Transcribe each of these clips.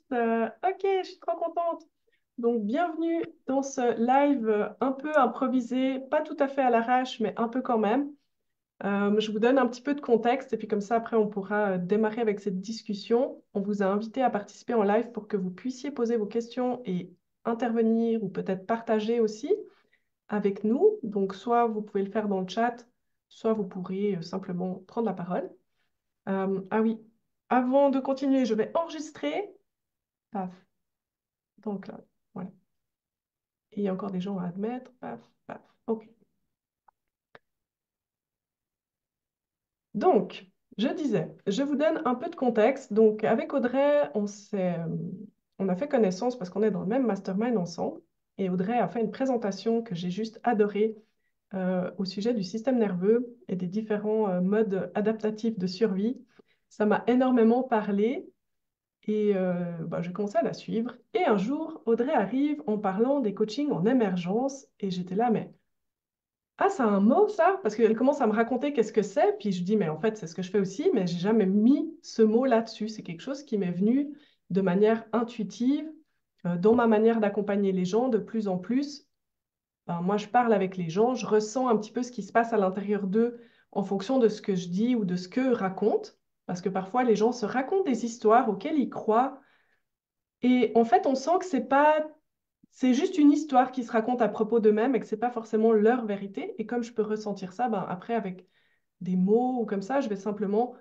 Ok, je suis trop contente. Donc, bienvenue dans ce live un peu improvisé, pas tout à fait à l'arrache, mais un peu quand même. Je vous donne un petit peu de contexte et puis comme ça, après, on pourra démarrer avec cette discussion. On vous a invité à participer en live pour que vous puissiez poser vos questions et intervenir ou peut-être partager aussi avec nous. Donc, soit vous pouvez le faire dans le chat, soit vous pourrez simplement prendre la parole. Ah oui, avant de continuer, je vais enregistrer. Paf. Donc là, voilà. Et il y a encore des gens à admettre. Paf, paf. OK. Donc, je disais, je vous donne un peu de contexte. Donc, avec Audrey, on a fait connaissance parce qu'on est dans le même mastermind ensemble. Et Audrey a fait une présentation que j'ai juste adorée au sujet du système nerveux et des différents modes adaptatifs de survie. Ça m'a énormément parlé et bah, j'ai commencé à la suivre. Et un jour, Audrey arrive en parlant des coachings en émergence et j'étais là, mais ah, c'est un mot, ça? Parce qu'elle commence à me raconter qu'est-ce que c'est, puis je dis, mais en fait, c'est ce que je fais aussi, mais j'ai jamais mis ce mot là-dessus. C'est quelque chose qui m'est venu de manière intuitive, dans ma manière d'accompagner les gens de plus en plus. Ben, moi, je parle avec les gens, je ressens un petit peu ce qui se passe à l'intérieur d'eux en fonction de ce que je dis ou de ce qu'eux racontent, parce que parfois, les gens se racontent des histoires auxquelles ils croient, et en fait, on sent que c'est juste une histoire qui se raconte à propos d'eux-mêmes et que c'est pas forcément leur vérité. Et comme je peux ressentir ça, ben après avec des mots ou comme ça, je vais simplement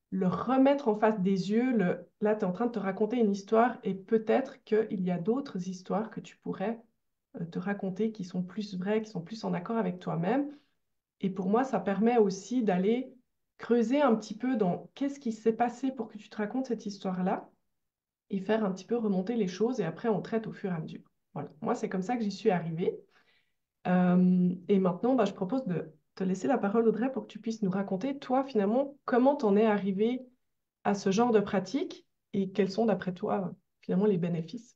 le remettre en face des yeux. Là, tu es en train de te raconter une histoire et peut-être qu'il y a d'autres histoires que tu pourrais te raconter qui sont plus vraies, qui sont plus en accord avec toi-même. Et pour moi, ça permet aussi d'aller creuser un petit peu dans qu'est-ce qui s'est passé pour que tu te racontes cette histoire-là et faire un petit peu remonter les choses et après on traite au fur et à mesure. Voilà, moi c'est comme ça que j'y suis arrivée. Et maintenant, bah, je propose de te laisser la parole, Audrey, pour que tu puisses nous raconter, toi, finalement, comment t'en es arrivé à ce genre de pratique et quels sont, d'après toi, finalement, les bénéfices.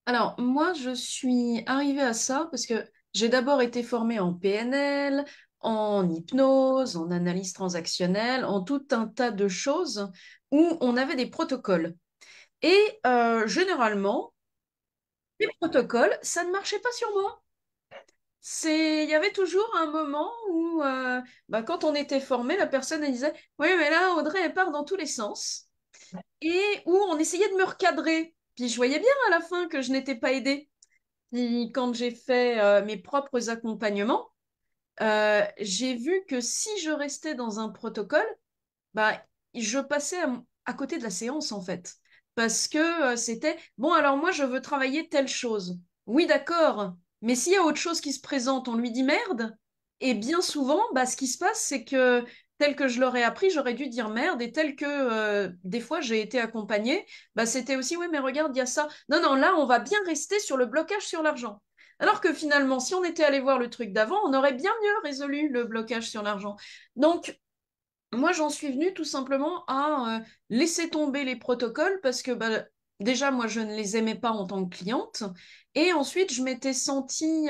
Alors, moi, je suis arrivée à ça parce que j'ai d'abord été formée en PNL, en hypnose, en analyse transactionnelle, en tout un tas de choses où on avait des protocoles. Et généralement, les protocoles, ça ne marchait pas sur moi. Il y avait toujours un moment où, quand on était formé, la personne elle disait, oui, mais là, Audrey, elle part dans tous les sens. Et où on essayait de me recadrer. Puis je voyais bien à la fin que je n'étais pas aidée. Puis quand j'ai fait mes propres accompagnements, j'ai vu que si je restais dans un protocole, bah, je passais à côté de la séance en fait. Parce que c'était, bon, alors moi je veux travailler telle chose. Oui, d'accord, mais s'il y a autre chose qui se présente, on lui dit merde. Et bien souvent, bah, ce qui se passe, c'est que tel que je l'aurais appris, j'aurais dû dire merde. Et tel que des fois j'ai été accompagnée, bah, c'était aussi, oui, mais regarde, il y a ça. Non, non, là, on va bien rester sur le blocage sur l'argent. Alors que finalement, si on était allé voir le truc d'avant, on aurait bien mieux résolu le blocage sur l'argent. Donc, moi, j'en suis venue tout simplement à laisser tomber les protocoles parce que bah, déjà, moi, je ne les aimais pas en tant que cliente. Et ensuite, je m'étais sentie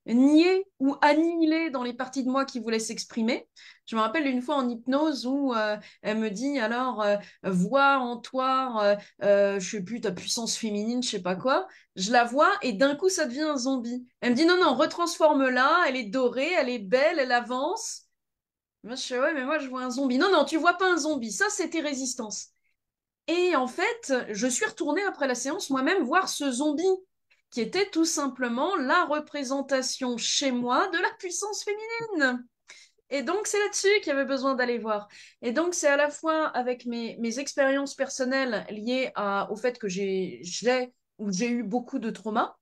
niée ou annihilée dans les parties de moi qui voulaient s'exprimer. Je me rappelle une fois en hypnose où elle me dit alors, vois en toi, je sais plus, ta puissance féminine, je sais pas quoi. Je la vois et d'un coup, ça devient un zombie. Elle me dit non, non, retransforme-la, elle est dorée, elle est belle, elle avance. Moi, je fais, ouais, mais moi, je vois un zombie. Non, non, tu vois pas un zombie. Ça, c'était résistance. Et en fait, je suis retournée après la séance moi-même voir ce zombie, qui était tout simplement la représentation chez moi de la puissance féminine. Et donc, c'est là-dessus qu'il y avait besoin d'aller voir. Et donc, c'est à la fois avec mes expériences personnelles liées au fait que j'ai eu beaucoup de traumas,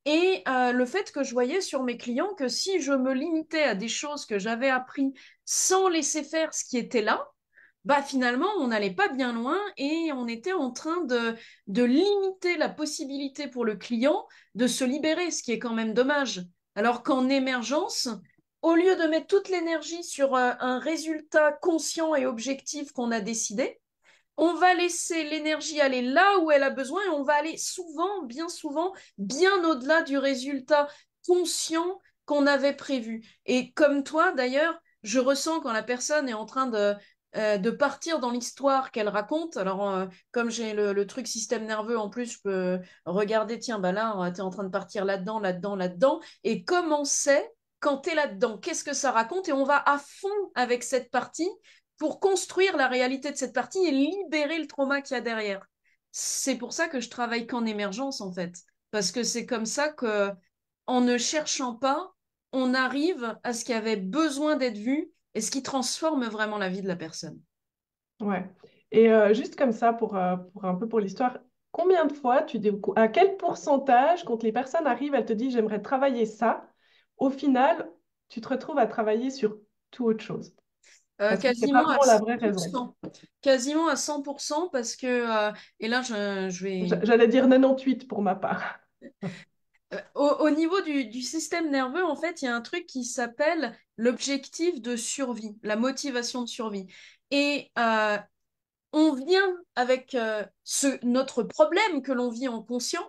et le fait que je voyais sur mes clients que si je me limitais à des choses que j'avais appris sans laisser faire ce qui était là, bah finalement, on n'allait pas bien loin et on était en train de limiter la possibilité pour le client de se libérer, ce qui est quand même dommage. Alors qu'en émergence, au lieu de mettre toute l'énergie sur un résultat conscient et objectif qu'on a décidé, on va laisser l'énergie aller là où elle a besoin et on va aller souvent, bien souvent, bien au-delà du résultat conscient qu'on avait prévu. Et comme toi, d'ailleurs, je ressens quand la personne est en train de partir dans l'histoire qu'elle raconte. Alors, comme j'ai le truc système nerveux, en plus, je peux regarder, tiens, bah là, tu es en train de partir là-dedans, là-dedans, là-dedans, et comment c'est quand tu es là-dedans, qu'est-ce que ça raconte? Et on va à fond avec cette partie pour construire la réalité de cette partie et libérer le trauma qu'il y a derrière. C'est pour ça que je travaille qu'en émergence, en fait. Parce que c'est comme ça que, en ne cherchant pas, on arrive à ce qui avait besoin d'être vu et ce qui transforme vraiment la vie de la personne. Ouais. Et juste comme ça, pour un peu pour l'histoire, combien de fois tu dis, à quel pourcentage, quand les personnes arrivent, elles te disent j'aimerais travailler ça, au final, tu te retrouves à travailler sur tout autre chose? Parce que c'est pas Quasiment à vraiment la vraie raison. 100%. Quasiment à 100% parce que, et là, je vais... J'allais dire 98 pour ma part. Au niveau du système nerveux, en fait, il y a un truc qui s'appelle l'objectif de survie, la motivation de survie. Et on vient avec notre problème que l'on vit en conscient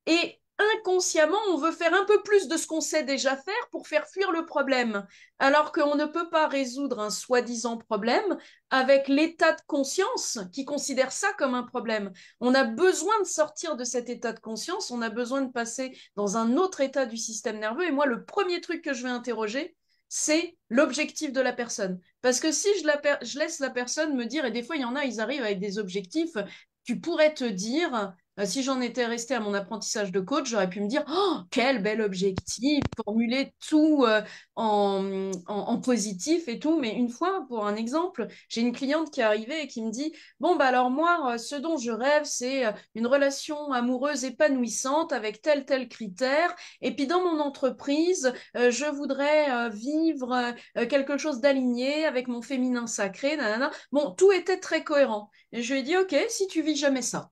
et inconsciemment, on veut faire un peu plus de ce qu'on sait déjà faire pour faire fuir le problème, alors qu'on ne peut pas résoudre un soi-disant problème avec l'état de conscience qui considère ça comme un problème. On a besoin de sortir de cet état de conscience, on a besoin de passer dans un autre état du système nerveux. Et moi, le premier truc que je vais interroger, c'est l'objectif de la personne. Parce que si je laisse la personne me dire, et des fois il y en a, ils arrivent avec des objectifs, tu pourrais te dire, si j'en étais resté à mon apprentissage de coach, j'aurais pu me dire, oh, quel bel objectif, formuler tout en positif et tout. Mais une fois, pour un exemple, j'ai une cliente qui est arrivée et qui me dit, bon, bah alors moi, ce dont je rêve, c'est une relation amoureuse épanouissante avec tel critère. Et puis dans mon entreprise, je voudrais vivre quelque chose d'aligné avec mon féminin sacré, nanana. Bon, tout était très cohérent. Et je lui ai dit, OK, si tu vis jamais ça,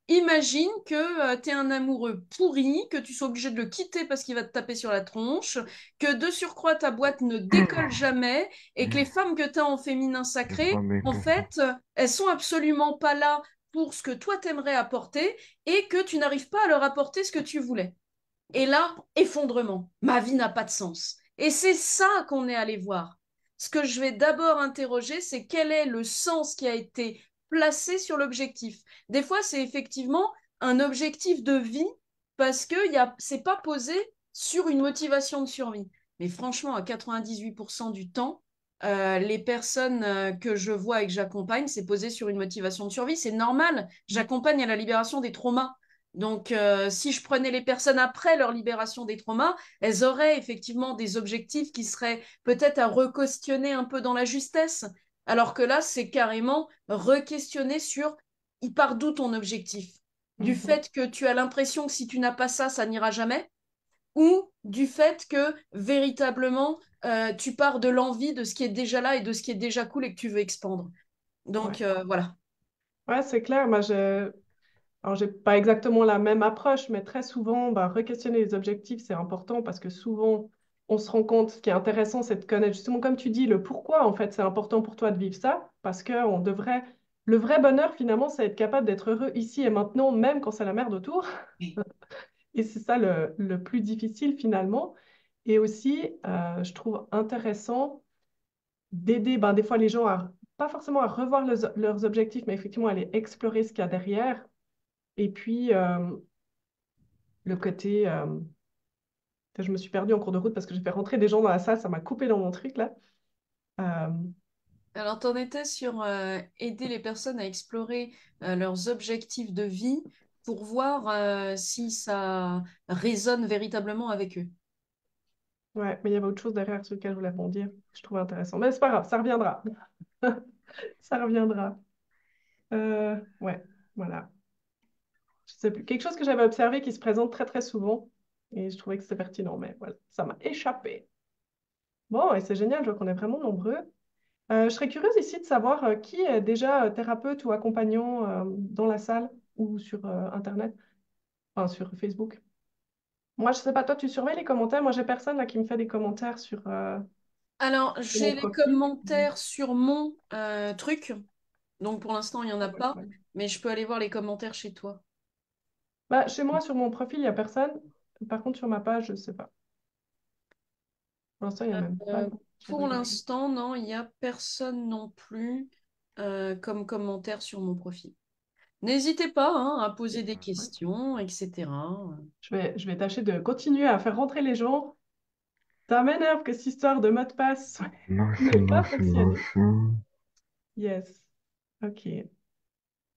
imagine que tu es un amoureux pourri, que tu sois obligé de le quitter parce qu'il va te taper sur la tronche, que de surcroît ta boîte ne décolle jamais et que les femmes que tu as en féminin sacré, en fait, elles sont absolument pas là pour ce que toi t'aimerais apporter et que tu n'arrives pas à leur apporter ce que tu voulais. Et là, effondrement. Ma vie n'a pas de sens. Et c'est ça qu'on est allé voir. Ce que je vais d'abord interroger, c'est quel est le sens qui a été placé sur l'objectif. Des fois, c'est effectivement un objectif de vie parce que c'est pas posé sur une motivation de survie. Mais franchement, à 98% du temps, les personnes que je vois et que j'accompagne, c'est posé sur une motivation de survie. C'est normal. J'accompagne à la libération des traumas. Donc, si je prenais les personnes après leur libération des traumas, elles auraient effectivement des objectifs qui seraient peut-être à re-questionner un peu dans la justesse. Alors que là, c'est carrément re-questionner sur il part d'où ton objectif? Du Mhm. fait que tu as l'impression que si tu n'as pas ça, ça n'ira jamais? Ou du fait que véritablement, tu pars de l'envie de ce qui est déjà là et de ce qui est déjà cool et que tu veux expandre? Donc, Ouais, voilà. ouais, c'est clair. Alors, j'ai pas exactement la même approche, mais très souvent, bah, re-questionner les objectifs, c'est important parce que souvent, on se rend compte, ce qui est intéressant, c'est de connaître justement, comme tu dis, le pourquoi, en fait, c'est important pour toi de vivre ça, parce que on devrait... Le vrai bonheur, finalement, c'est être capable d'être heureux ici et maintenant, même quand c'est la merde autour. Et c'est ça le plus difficile, finalement. Et aussi, je trouve intéressant d'aider ben, des fois les gens à, pas forcément à revoir leurs objectifs, mais effectivement à aller explorer ce qu'il y a derrière. Et puis, le côté, je me suis perdue en cours de route parce que j'ai fait rentrer des gens dans la salle, ça m'a coupé dans mon truc là. Euh, Alors, tu en étais sur aider les personnes à explorer leurs objectifs de vie pour voir si ça résonne véritablement avec eux. ouais, mais il y avait autre chose derrière sur lequel je voulais rebondir, que je trouvais intéressant. Mais c'est pas grave, ça reviendra. Ça reviendra. Ouais, voilà. Je sais plus. Quelque chose que j'avais observé qui se présente très très souvent et je trouvais que c'était pertinent, mais voilà, ça m'a échappé. Bon, et c'est génial, je vois qu'on est vraiment nombreux. Je serais curieuse ici de savoir qui est déjà thérapeute ou accompagnant dans la salle ou sur Internet, enfin sur Facebook. Moi, je sais pas, toi, tu surveilles les commentaires. Moi, j'ai personne là qui me fait des commentaires Alors, sur mon j'ai les profil. commentaires sur mon truc, donc pour l'instant, il n'y en Ah a ouais, pas, ouais. mais je peux aller voir les commentaires chez toi. Bah, chez moi, sur mon profil, il n'y a personne. Par contre, sur ma page, je sais pas. Pour l'instant, il n'y a même pas Euh, de... Je pour regarde. l'instant, non, il n'y a personne non plus. comme commentaire sur mon profil. N'hésitez pas hein, à poser des Ouais. questions, etc. Je vais tâcher de continuer à faire rentrer les gens. Ça m'énerve que cette histoire de mot de passe Moi n'ait aussi, moi pas aussi, moi fonctionné. aussi. Yes. OK.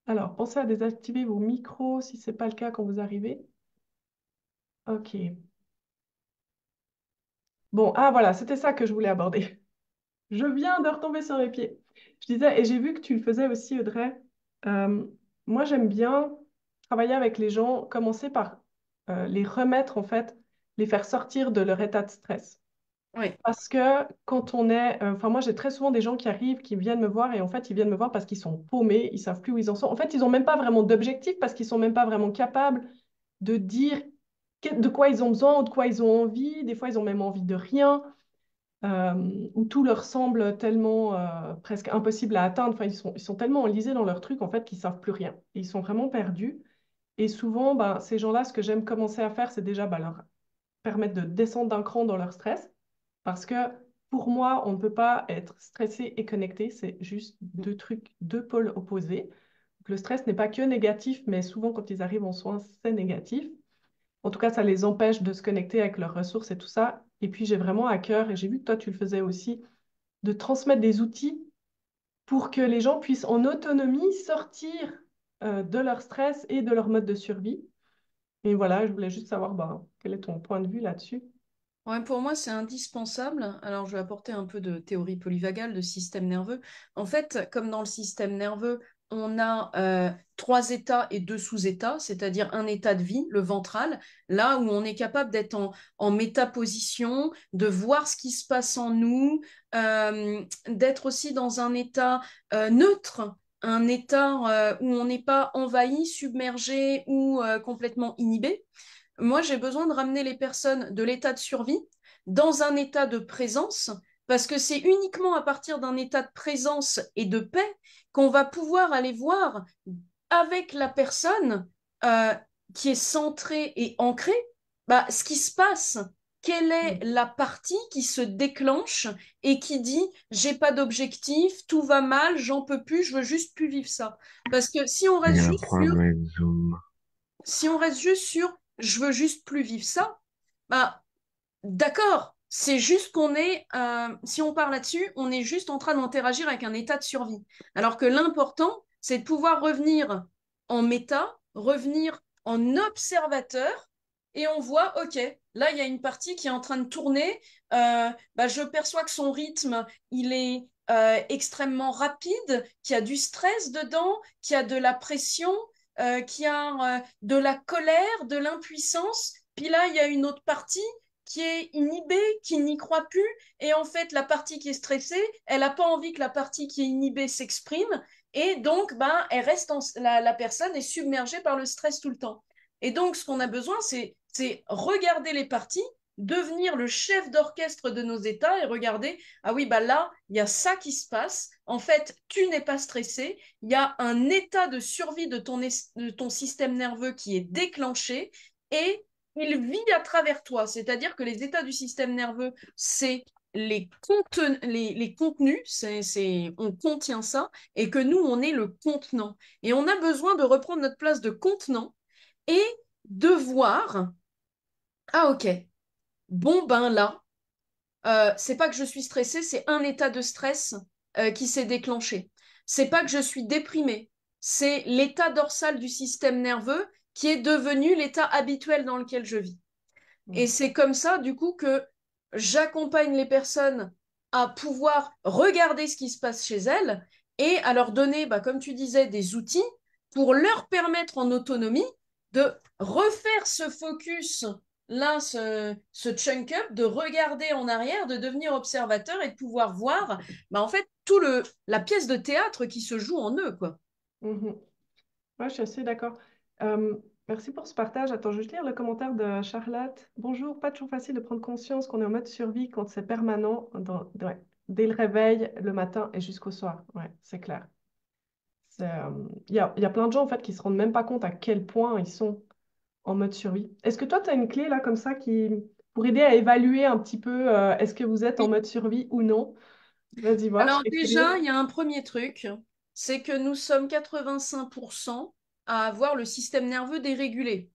Alors, pensez à désactiver vos micros si ce n'est pas le cas quand vous arrivez. OK. Bon, ah voilà, c'était ça que je voulais aborder. Je viens de retomber sur mes pieds. Je disais, et j'ai vu que tu le faisais aussi, Audrey. euh, Moi, j'aime bien travailler avec les gens, commencer par les remettre, en fait, les faire sortir de leur état de stress. Oui, Parce que quand on est, enfin moi j'ai très souvent des gens qui arrivent, qui viennent me voir et en fait ils viennent me voir parce qu'ils sont paumés, ils savent plus où ils en sont. En fait ils n'ont même pas vraiment d'objectif parce qu'ils sont même pas vraiment capables de dire de quoi ils ont besoin ou de quoi ils ont envie. Des fois ils ont même envie de rien ou tout leur semble tellement presque impossible à atteindre. Enfin ils sont tellement enlisés dans leur truc en fait qu'ils savent plus rien. Et ils sont vraiment perdus. Et souvent ben, ces gens-là, ce que j'aime commencer à faire, c'est déjà ben, leur permettre de descendre d'un cran dans leur stress. Parce que pour moi, on ne peut pas être stressé et connecté. C'est juste deux trucs, deux pôles opposés. Donc, le stress n'est pas que négatif, mais souvent quand ils arrivent en soins, c'est négatif. En tout cas, ça les empêche de se connecter avec leurs ressources et tout ça. Et puis, j'ai vraiment à cœur, et j'ai vu que toi, tu le faisais aussi, de transmettre des outils pour que les gens puissent en autonomie sortir de leur stress et de leur mode de survie. Et voilà, je voulais juste savoir bah, quel est ton point de vue là-dessus. ouais, pour moi, c'est indispensable. Alors, je vais apporter un peu de théorie polyvagale de système nerveux. En fait, comme dans le système nerveux, on a trois états et deux sous-états, c'est-à-dire un état de vie, le ventral, là où on est capable d'être en métaposition, de voir ce qui se passe en nous, d'être aussi dans un état neutre, un état où on n'est pas envahi, submergé ou complètement inhibé. Moi, j'ai besoin de ramener les personnes de l'état de survie dans un état de présence, parce que c'est uniquement à partir d'un état de présence et de paix qu'on va pouvoir aller voir avec la personne euh, qui est centrée et ancrée, bah, ce qui se passe. Quelle est Mm. la partie qui se déclenche et qui dit j'ai pas d'objectif, tout va mal, j'en peux plus, je veux juste plus vivre ça. Parce que si on Il y reste a un juste sur problème avec Zoom. si on reste juste sur je veux juste plus vivre ça, bah d'accord, c'est juste qu'on est, si on part là-dessus, on est juste en train d'interagir avec un état de survie. Alors que l'important, c'est de pouvoir revenir en méta, revenir en observateur, et on voit, ok, là, il y a une partie qui est en train de tourner, bah, je perçois que son rythme, il est extrêmement rapide, qu'il y a du stress dedans, qu'il y a de la pression, qu'il y a de la colère, de l'impuissance. Puis là, il y a une autre partie qui est inhibée, qui n'y croit plus. Et en fait, la partie qui est stressée, elle n'a pas envie que la partie qui est inhibée s'exprime. Et donc, ben, elle reste la personne est submergée par le stress tout le temps. Et donc, ce qu'on a besoin, c'est regarder les parties, devenir le chef d'orchestre de nos états et regarder, ah oui, bah là, il y a ça qui se passe. En fait, tu n'es pas stressé. Il y a un état de survie de ton système nerveux qui est déclenché et il vit à travers toi. C'est-à-dire que les états du système nerveux, c'est les contenus, on contient ça, et que nous, on est le contenant. Et on a besoin de reprendre notre place de contenant et de voir, ah ok, bon ben là, c'est pas que je suis stressée, c'est un état de stress qui s'est déclenché. C'est pas que je suis déprimée, c'est l'état dorsal du système nerveux qui est devenu l'état habituel dans lequel je vis. Et Mm. c'est comme ça, du coup, que j'accompagne les personnes à pouvoir regarder ce qui se passe chez elles et à leur donner, bah, comme tu disais, des outils pour leur permettre en autonomie de refaire ce focus, là, ce chunk up, de regarder en arrière, de devenir observateur et de pouvoir voir, bah, en fait, la pièce de théâtre qui se joue en eux, quoi. Mhm. Ouais, je suis assez d'accord. Euh, Merci pour ce partage. Attends, je vais juste lire le commentaire de Charlotte. Bonjour, pas toujours facile de prendre conscience qu'on est en mode survie quand c'est permanent, ouais, dès le réveil, le matin et jusqu'au soir. Ouais, c'est clair. Il y a plein de gens en fait qui se rendent même pas compte à quel point ils sont en mode survie. Est-ce que toi, tu as une clé là comme ça pour aider à évaluer un petit peu est-ce que vous êtes en Oui. mode survie ou non? Vas-y voir, je Alors serais déjà, curieuse. il y a un premier truc. c'est que nous sommes 85% à avoir le système nerveux dérégulé.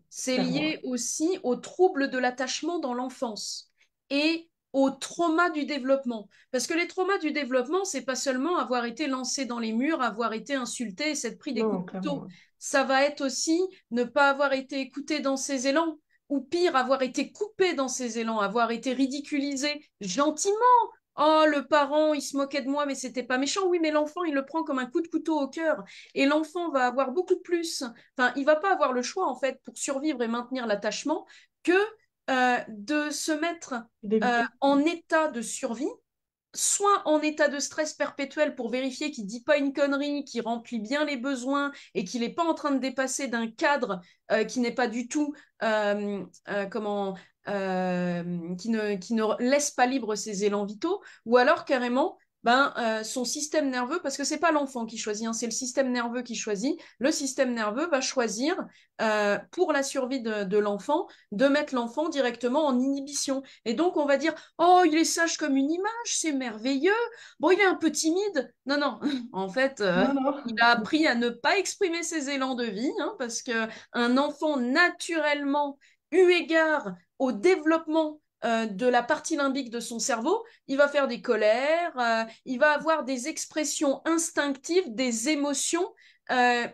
C'est Clairement, lié aussi aux troubles de l'attachement dans l'enfance et aux traumas du développement. Parce que les traumas du développement, c'est pas seulement avoir été lancé dans les murs, avoir été insulté et s'être pris des coups non, de couteau. clairement. Ça va être aussi ne pas avoir été écouté dans ses élans, ou pire, avoir été coupé dans ses élans, avoir été ridiculisé gentiment. Oh, le parent, il se moquait de moi, mais c'était pas méchant. Oui, mais l'enfant, il le prend comme un coup de couteau au cœur. Et l'enfant va avoir beaucoup plus, enfin, il va pas avoir le choix, en fait, pour survivre et maintenir l'attachement, que de se mettre D'éviter. en état de survie, soit en état de stress perpétuel pour vérifier qu'il dit pas une connerie, qu'il remplit bien les besoins et qu'il n'est pas en train de dépasser d'un cadre qui n'est pas du tout comment qui ne laisse pas libre ses élans vitaux, ou alors carrément son système nerveux, parce que c'est pas l'enfant qui choisit, hein, c'est le système nerveux qui choisit. Le système nerveux va choisir pour la survie de l'enfant de mettre l'enfant directement en inhibition. Et donc on va dire oh, il est sage comme une image, c'est merveilleux. Bon, il est un peu timide. Non, non, en fait, Non, non. il a appris à ne pas exprimer ses élans de vie, hein, parce que un enfant naturellement, eu égard au développement de la partie limbique de son cerveau, il va faire des colères, il va avoir des expressions instinctives, des émotions, euh,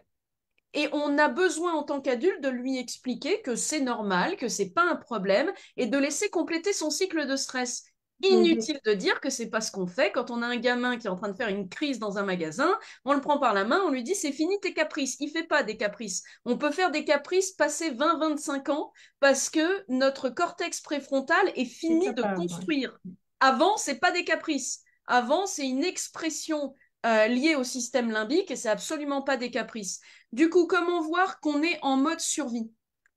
et on a besoin en tant qu'adulte de lui expliquer que c'est normal, que c'est pas un problème, et de laisser compléter son cycle de stress. Mhm. Inutile de dire que c'est pas ce qu'on fait quand on a un gamin qui est en train de faire une crise dans un magasin, on le prend par la main, on lui dit c'est fini tes caprices. Il fait pas des caprices. On peut faire des caprices passé 20-25 ans parce que notre cortex préfrontal est C'est fini de capable, ouais. construire. Avant, c'est pas des caprices. Avant, c'est une expression liée au système limbique et c'est absolument pas des caprices. Du coup, comment voir qu'on est en mode survie?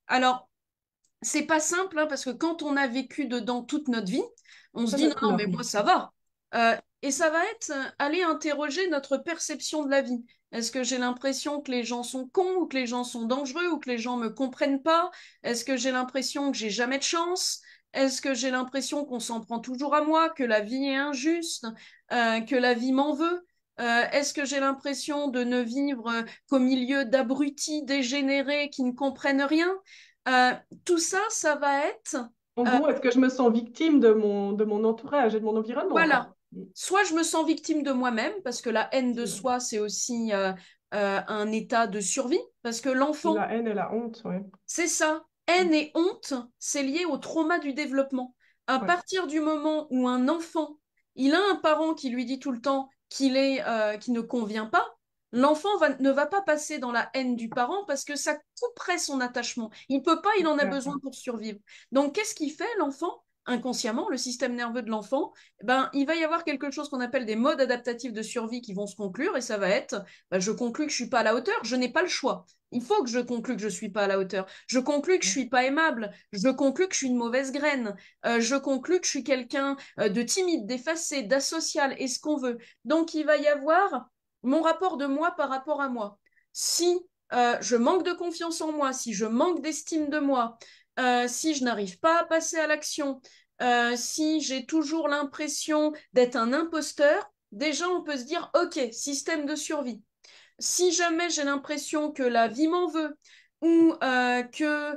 Alors, c'est pas simple, hein, parce que quand on a vécu dedans toute notre vie, on se C'est dit non, notre non, mais moi norme. ça va. Et ça va être aller interroger notre perception de la vie. Est-ce que j'ai l'impression que les gens sont cons ou que les gens sont dangereux ou que les gens me comprennent pas? Est-ce que j'ai l'impression que j'ai jamais de chance? Est-ce que j'ai l'impression qu'on s'en prend toujours à moi, que la vie est injuste, que la vie m'en veut? Est-ce que j'ai l'impression de ne vivre qu'au milieu d'abrutis dégénérés qui ne comprennent rien? Euh, Tout ça, ça va être, En euh, gros, est-ce que je me sens victime de mon entourage et de mon environnement, quoi? voilà, soit je me sens victime de moi-même, parce que la haine de C'est soi, c'est aussi un état de survie, parce que l'enfant, la haine et la honte, ouais. c'est ça, haine et honte, c'est lié au trauma du développement. À Ouais, partir du moment où un enfant, il a un parent qui lui dit tout le temps qu'il ne convient pas, l'enfant ne va pas passer dans la haine du parent parce que ça couperait son attachement. Il peut pas, il en a besoin d'accord. pour survivre. Donc, qu'est-ce qu'il fait, l'enfant? Inconsciemment, le système nerveux de l'enfant, ben, il va y avoir quelque chose qu'on appelle des modes adaptatifs de survie qui vont se conclure et ça va être, ben, je conclus que je suis pas à la hauteur, je n'ai pas le choix. Il faut que je conclue que je suis pas à la hauteur. Je conclus que je suis pas aimable. Je conclus que je suis une mauvaise graine. Je conclus que je suis quelqu'un de timide, d'effacé, d'asocial et ce qu'on veut. Donc, il va y avoir mon rapport de moi par rapport à moi. Si je manque de confiance en moi, si je manque d'estime de moi, si je n'arrive pas à passer à l'action, si j'ai toujours l'impression d'être un imposteur, déjà on peut se dire, OK, système de survie. Si jamais j'ai l'impression que la vie m'en veut ou que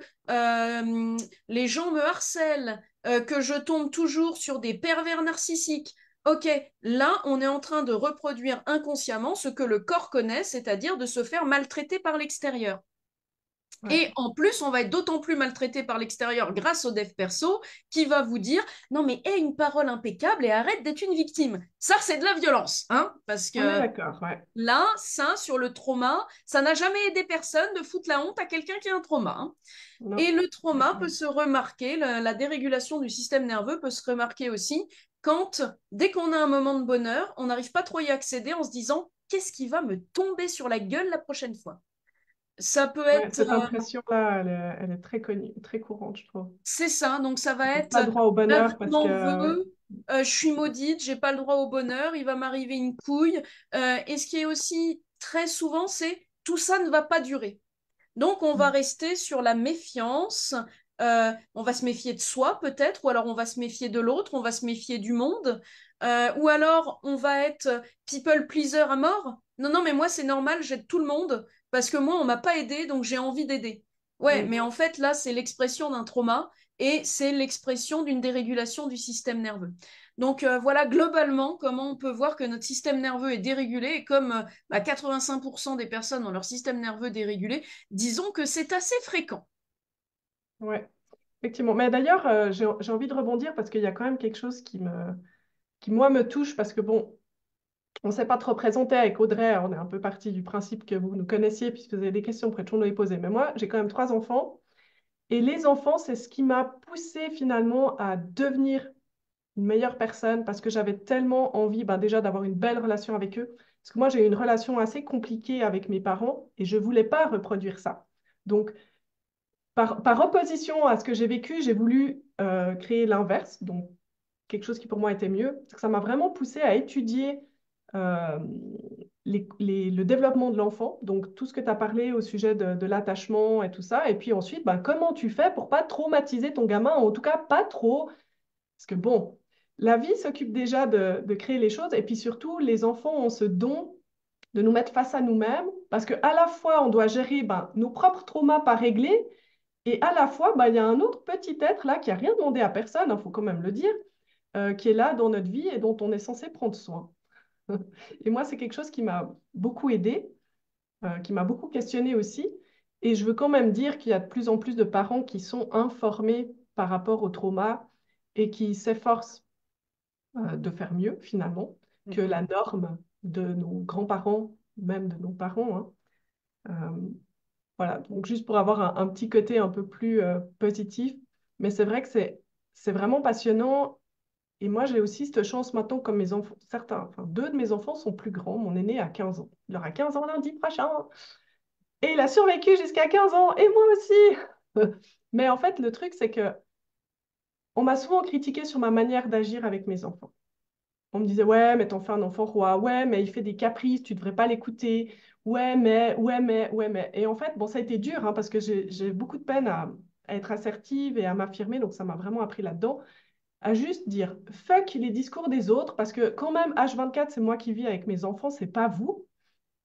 les gens me harcèlent, que je tombe toujours sur des pervers narcissiques, ok, là, on est en train de reproduire inconsciemment ce que le corps connaît, c'est-à-dire de se faire maltraiter par l'extérieur. Ouais. Et en plus, on va être d'autant plus maltraité par l'extérieur grâce au dev perso qui va vous dire non mais aie une parole impeccable et arrête d'être une victime. Ça, c'est de la violence, hein, parce On est que d'accord, ouais. là, ça, sur le trauma, ça n'a jamais aidé personne de foutre la honte à quelqu'un qui a un trauma, hein. Et Non. le trauma peut se remarquer, la dérégulation du système nerveux peut se remarquer aussi quand, dès qu'on a un moment de bonheur, on n'arrive pas trop y accéder en se disant qu'est-ce qui va me tomber sur la gueule la prochaine fois. Ça peut Ouais, être, cette impression-là, elle est très connue, très courante, je trouve. c'est ça, donc ça va J'ai être pas droit au la vie bonheur parce que... m'en veut, je suis maudite, j'ai pas le droit au bonheur, il va m'arriver une couille. Et ce qui est aussi très souvent, c'est tout ça ne va pas durer. Donc, on va rester sur la méfiance. On va se méfier de soi, peut-être, ou alors on va se méfier de l'autre, on va se méfier du monde, ou alors on va être people pleaser à mort. Non, non, mais moi, c'est normal, j'aide tout le monde parce que moi, on m'a pas aidé, donc j'ai envie d'aider. Ouais, mais en Mhm. fait, là, c'est l'expression d'un trauma et c'est l'expression d'une dérégulation du système nerveux. Donc voilà, globalement, comment on peut voir que notre système nerveux est dérégulé et comme 85% des personnes ont leur système nerveux dérégulé, disons que c'est assez fréquent. Ouais, effectivement. Mais d'ailleurs, j'ai envie de rebondir parce qu'il y a quand même quelque chose qui, moi, me touche parce que, bon, on ne s'est pas trop présenté avec Audrey. On est un peu parti du principe que vous nous connaissiez puisque vous avez des questions, vous pourrez toujours nous les poser. Mais moi, j'ai quand même 3 enfants. Et les enfants, c'est ce qui m'a poussée finalement à devenir une meilleure personne parce que j'avais tellement envie ben, déjà d'avoir une belle relation avec eux. Parce que moi, j'ai eu une relation assez compliquée avec mes parents et je ne voulais pas reproduire ça. Donc, par opposition à ce que j'ai vécu, j'ai voulu créer l'inverse, donc quelque chose qui pour moi était mieux. Parce que ça m'a vraiment poussé à étudier euh, le développement de l'enfant, donc tout ce que tu as parlé au sujet de l'attachement et tout ça. Et puis ensuite, ben, comment tu fais pour pas traumatiser ton gamin, ou en tout cas pas trop. Parce que bon, la vie s'occupe déjà de créer les choses, et puis surtout, les enfants ont ce don de nous mettre face à nous-mêmes, parce qu'à la fois, on doit gérer ben, nos propres traumas pas réglés, et à la fois, ben, il y a un autre petit être là qui a rien demandé à personne, il faut quand même le dire, qui est là dans notre vie et dont on est censé prendre soin. Et moi, c'est quelque chose qui m'a beaucoup aidé, qui m'a beaucoup questionné aussi. Et je veux quand même dire qu'il y a de plus en plus de parents qui sont informés par rapport au trauma et qui s'efforcent de faire mieux finalement que la Mhm. norme de nos grands-parents, même de nos parents, hein. Voilà, donc juste pour avoir un petit côté un peu plus positif. Mais c'est vrai que c'est vraiment passionnant. Et moi, j'ai aussi cette chance maintenant, comme mes enfants, certains, enfin 2 de mes enfants sont plus grands. Mon aîné a 15 ans. Il aura 15 ans lundi prochain. Et il a survécu jusqu'à 15 ans. Et moi aussi. Mais en fait, le truc, c'est que on m'a souvent critiqué sur ma manière d'agir avec mes enfants. On me disait, ouais, mais t'en fais un enfant roi. Ouais, mais il fait des caprices, tu devrais pas l'écouter. Ouais, mais. Et en fait, bon, ça a été dur hein, parce que j'ai beaucoup de peine à être assertive et à m'affirmer. Donc, ça m'a vraiment appris là-dedans. À juste dire fuck les discours des autres parce que quand même H24 c'est moi qui vis avec mes enfants, c'est pas vous.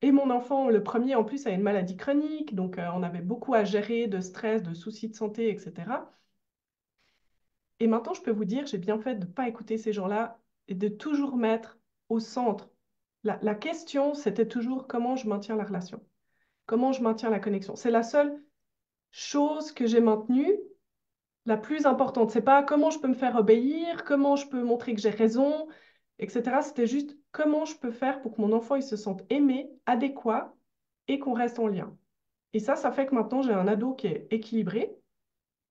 Et mon enfant, le premier en plus, a une maladie chronique, donc on avait beaucoup à gérer de stress, de soucis de santé, etc. Et maintenant, je peux vous dire, j'ai bien fait de ne pas écouter ces gens-là et de toujours mettre au centre. La question, c'était toujours comment je maintiens la relation, comment je maintiens la connexion. C'est la seule chose que j'ai maintenue la plus importante. C'est pas comment je peux me faire obéir, comment je peux montrer que j'ai raison, etc. C'était juste comment je peux faire pour que mon enfant il se sente aimé, adéquat et qu'on reste en lien. Et ça fait que maintenant j'ai un ado qui est équilibré.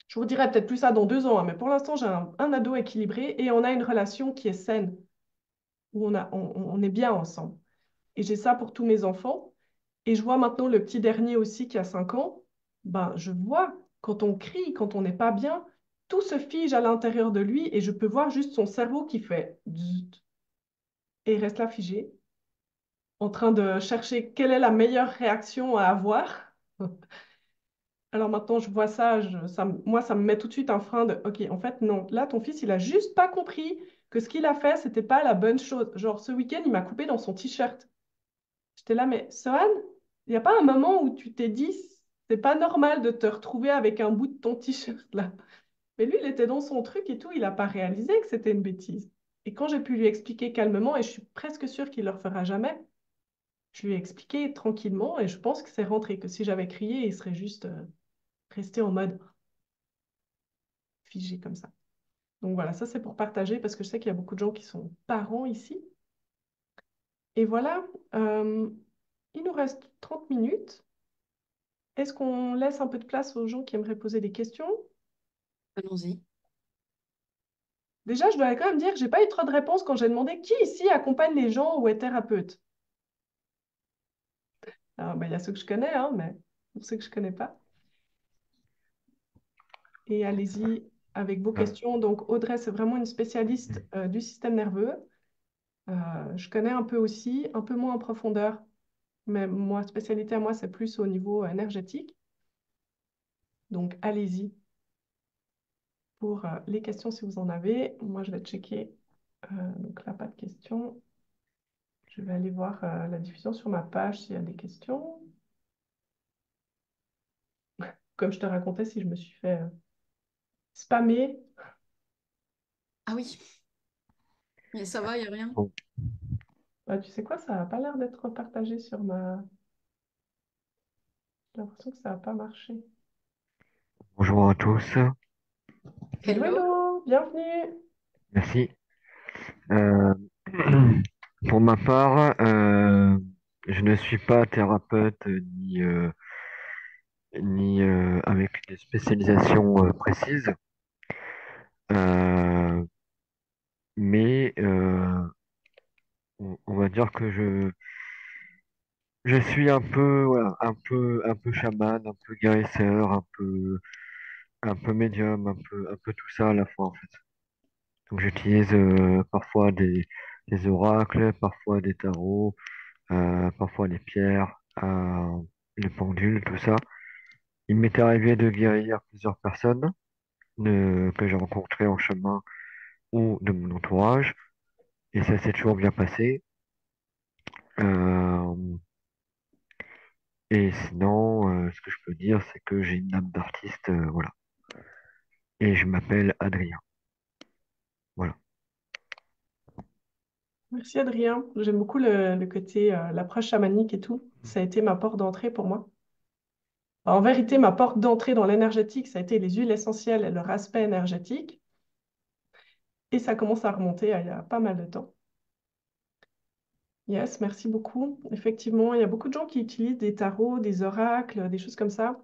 Je vous dirai peut-être plus ça dans 2 ans, hein, mais pour l'instant j'ai un ado équilibré et on a une relation qui est saine, où on est bien ensemble. Et j'ai ça pour tous mes enfants. Et je vois maintenant le petit dernier aussi qui a 5 ans, ben, je vois quand on crie, quand on n'est pas bien, tout se fige à l'intérieur de lui et je peux voir juste son cerveau qui fait zut, et il reste là figé, en train de chercher quelle est la meilleure réaction à avoir. Alors maintenant, je vois ça, moi, ça me met tout de suite un frein de, OK, en fait, non, là, ton fils, il a juste pas compris que ce qu'il a fait, c'était pas la bonne chose. Genre, ce week-end, il m'a coupé dans son t-shirt. J'étais là, mais Sohan, il n'y a pas un moment où tu t'es dit, c'est pas normal de te retrouver avec un bout de ton t-shirt là. Mais lui, il était dans son truc et tout, il n'a pas réalisé que c'était une bêtise. Et quand j'ai pu lui expliquer calmement, et je suis presque sûre qu'il ne le refera jamais, je lui ai expliqué tranquillement et je pense que c'est rentré, que si j'avais crié, il serait juste resté en mode figé comme ça. Donc voilà, ça c'est pour partager parce que je sais qu'il y a beaucoup de gens qui sont parents ici. Et voilà, euh, il nous reste 30 minutes. Est-ce qu'on laisse un peu de place aux gens qui aimeraient poser des questions? Allons-y. Déjà, je dois quand même dire que j'ai pas eu trop de réponses quand j'ai demandé qui ici accompagne les gens ou est thérapeute. Alors, ben, il y a ceux que je connais, hein, mais pour ceux que je connais pas. Et allez-y avec vos questions. Donc, Audrey, c'est vraiment une spécialiste du système nerveux. Je connais un peu aussi, un peu moins en profondeur, mais moi, spécialité à moi, c'est plus au niveau énergétique. Donc, allez-y pour les questions si vous en avez. Moi, je vais checker. Donc là, pas de questions. Je vais aller voir la diffusion sur ma page s'il y a des questions. Comme je te racontais, si je me suis fait spammer. Ah oui, mais ça va, il n'y a rien. Bon, Bah, tu sais quoi, ça n'a pas l'air d'être partagé sur ma... J'ai l'impression que ça n'a pas marché. bonjour à tous, Hello, Hello. hello, bienvenue. merci. Euh, pour ma part, je ne suis pas thérapeute ni avec des spécialisations précises, Euh, mais on va dire que je suis un peu, voilà, un peu chaman, un peu guérisseur, un peu médium, un peu tout ça à la fois en fait. Donc j'utilise parfois des oracles, parfois des tarots, parfois les pierres, les pendules, tout ça. Il m'était arrivé de guérir plusieurs personnes que j'ai rencontrées en chemin ou de mon entourage, et ça s'est toujours bien passé. Euh, et sinon, ce que je peux dire, c'est que j'ai une âme d'artiste, voilà. Et je m'appelle Adrien. Voilà. Merci Adrien. J'aime beaucoup le côté, l'approche chamanique et tout. Ça a été ma porte d'entrée pour moi. En vérité, ma porte d'entrée dans l'énergétique, ça a été les huiles essentielles et leur aspect énergétique. Et ça commence à remonter il y a pas mal de temps. Yes, merci beaucoup. Effectivement, il y a beaucoup de gens qui utilisent des tarots, des oracles, des choses comme ça.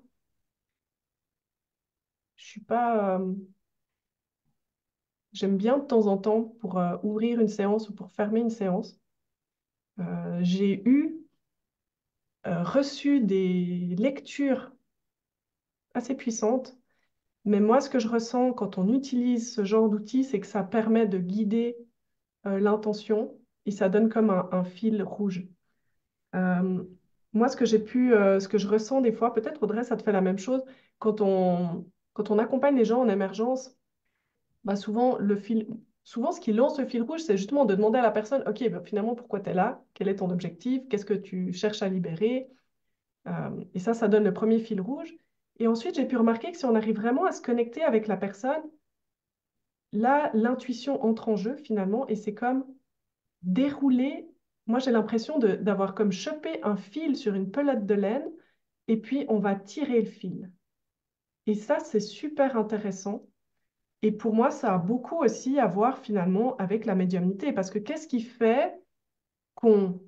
Je suis pas. J'aime bien de temps en temps pour ouvrir une séance ou pour fermer une séance. J'ai reçu des lectures assez puissantes, mais moi, ce que je ressens quand on utilise ce genre d'outils, c'est que ça permet de guider l'intention et ça donne comme un fil rouge. Euh, Moi, ce que je ressens des fois, peut-être Audrey, ça te fait la même chose, quand on accompagne les gens en émergence, bah souvent ce qui lance le fil rouge, c'est justement de demander à la personne, OK, bah, finalement, pourquoi tu es là? Quel est ton objectif? Qu'est-ce que tu cherches à libérer? Et ça donne le premier fil rouge. Et ensuite, j'ai pu remarquer que si on arrive vraiment à se connecter avec la personne, là, l'intuition entre en jeu finalement, et c'est comme dérouler. Moi, j'ai l'impression d'avoir comme chopé un fil sur une pelote de laine, et puis on va tirer le fil. Et ça, c'est super intéressant. Et pour moi, ça a beaucoup aussi à voir finalement avec la médiumnité, parce que qu'est-ce qui fait qu'on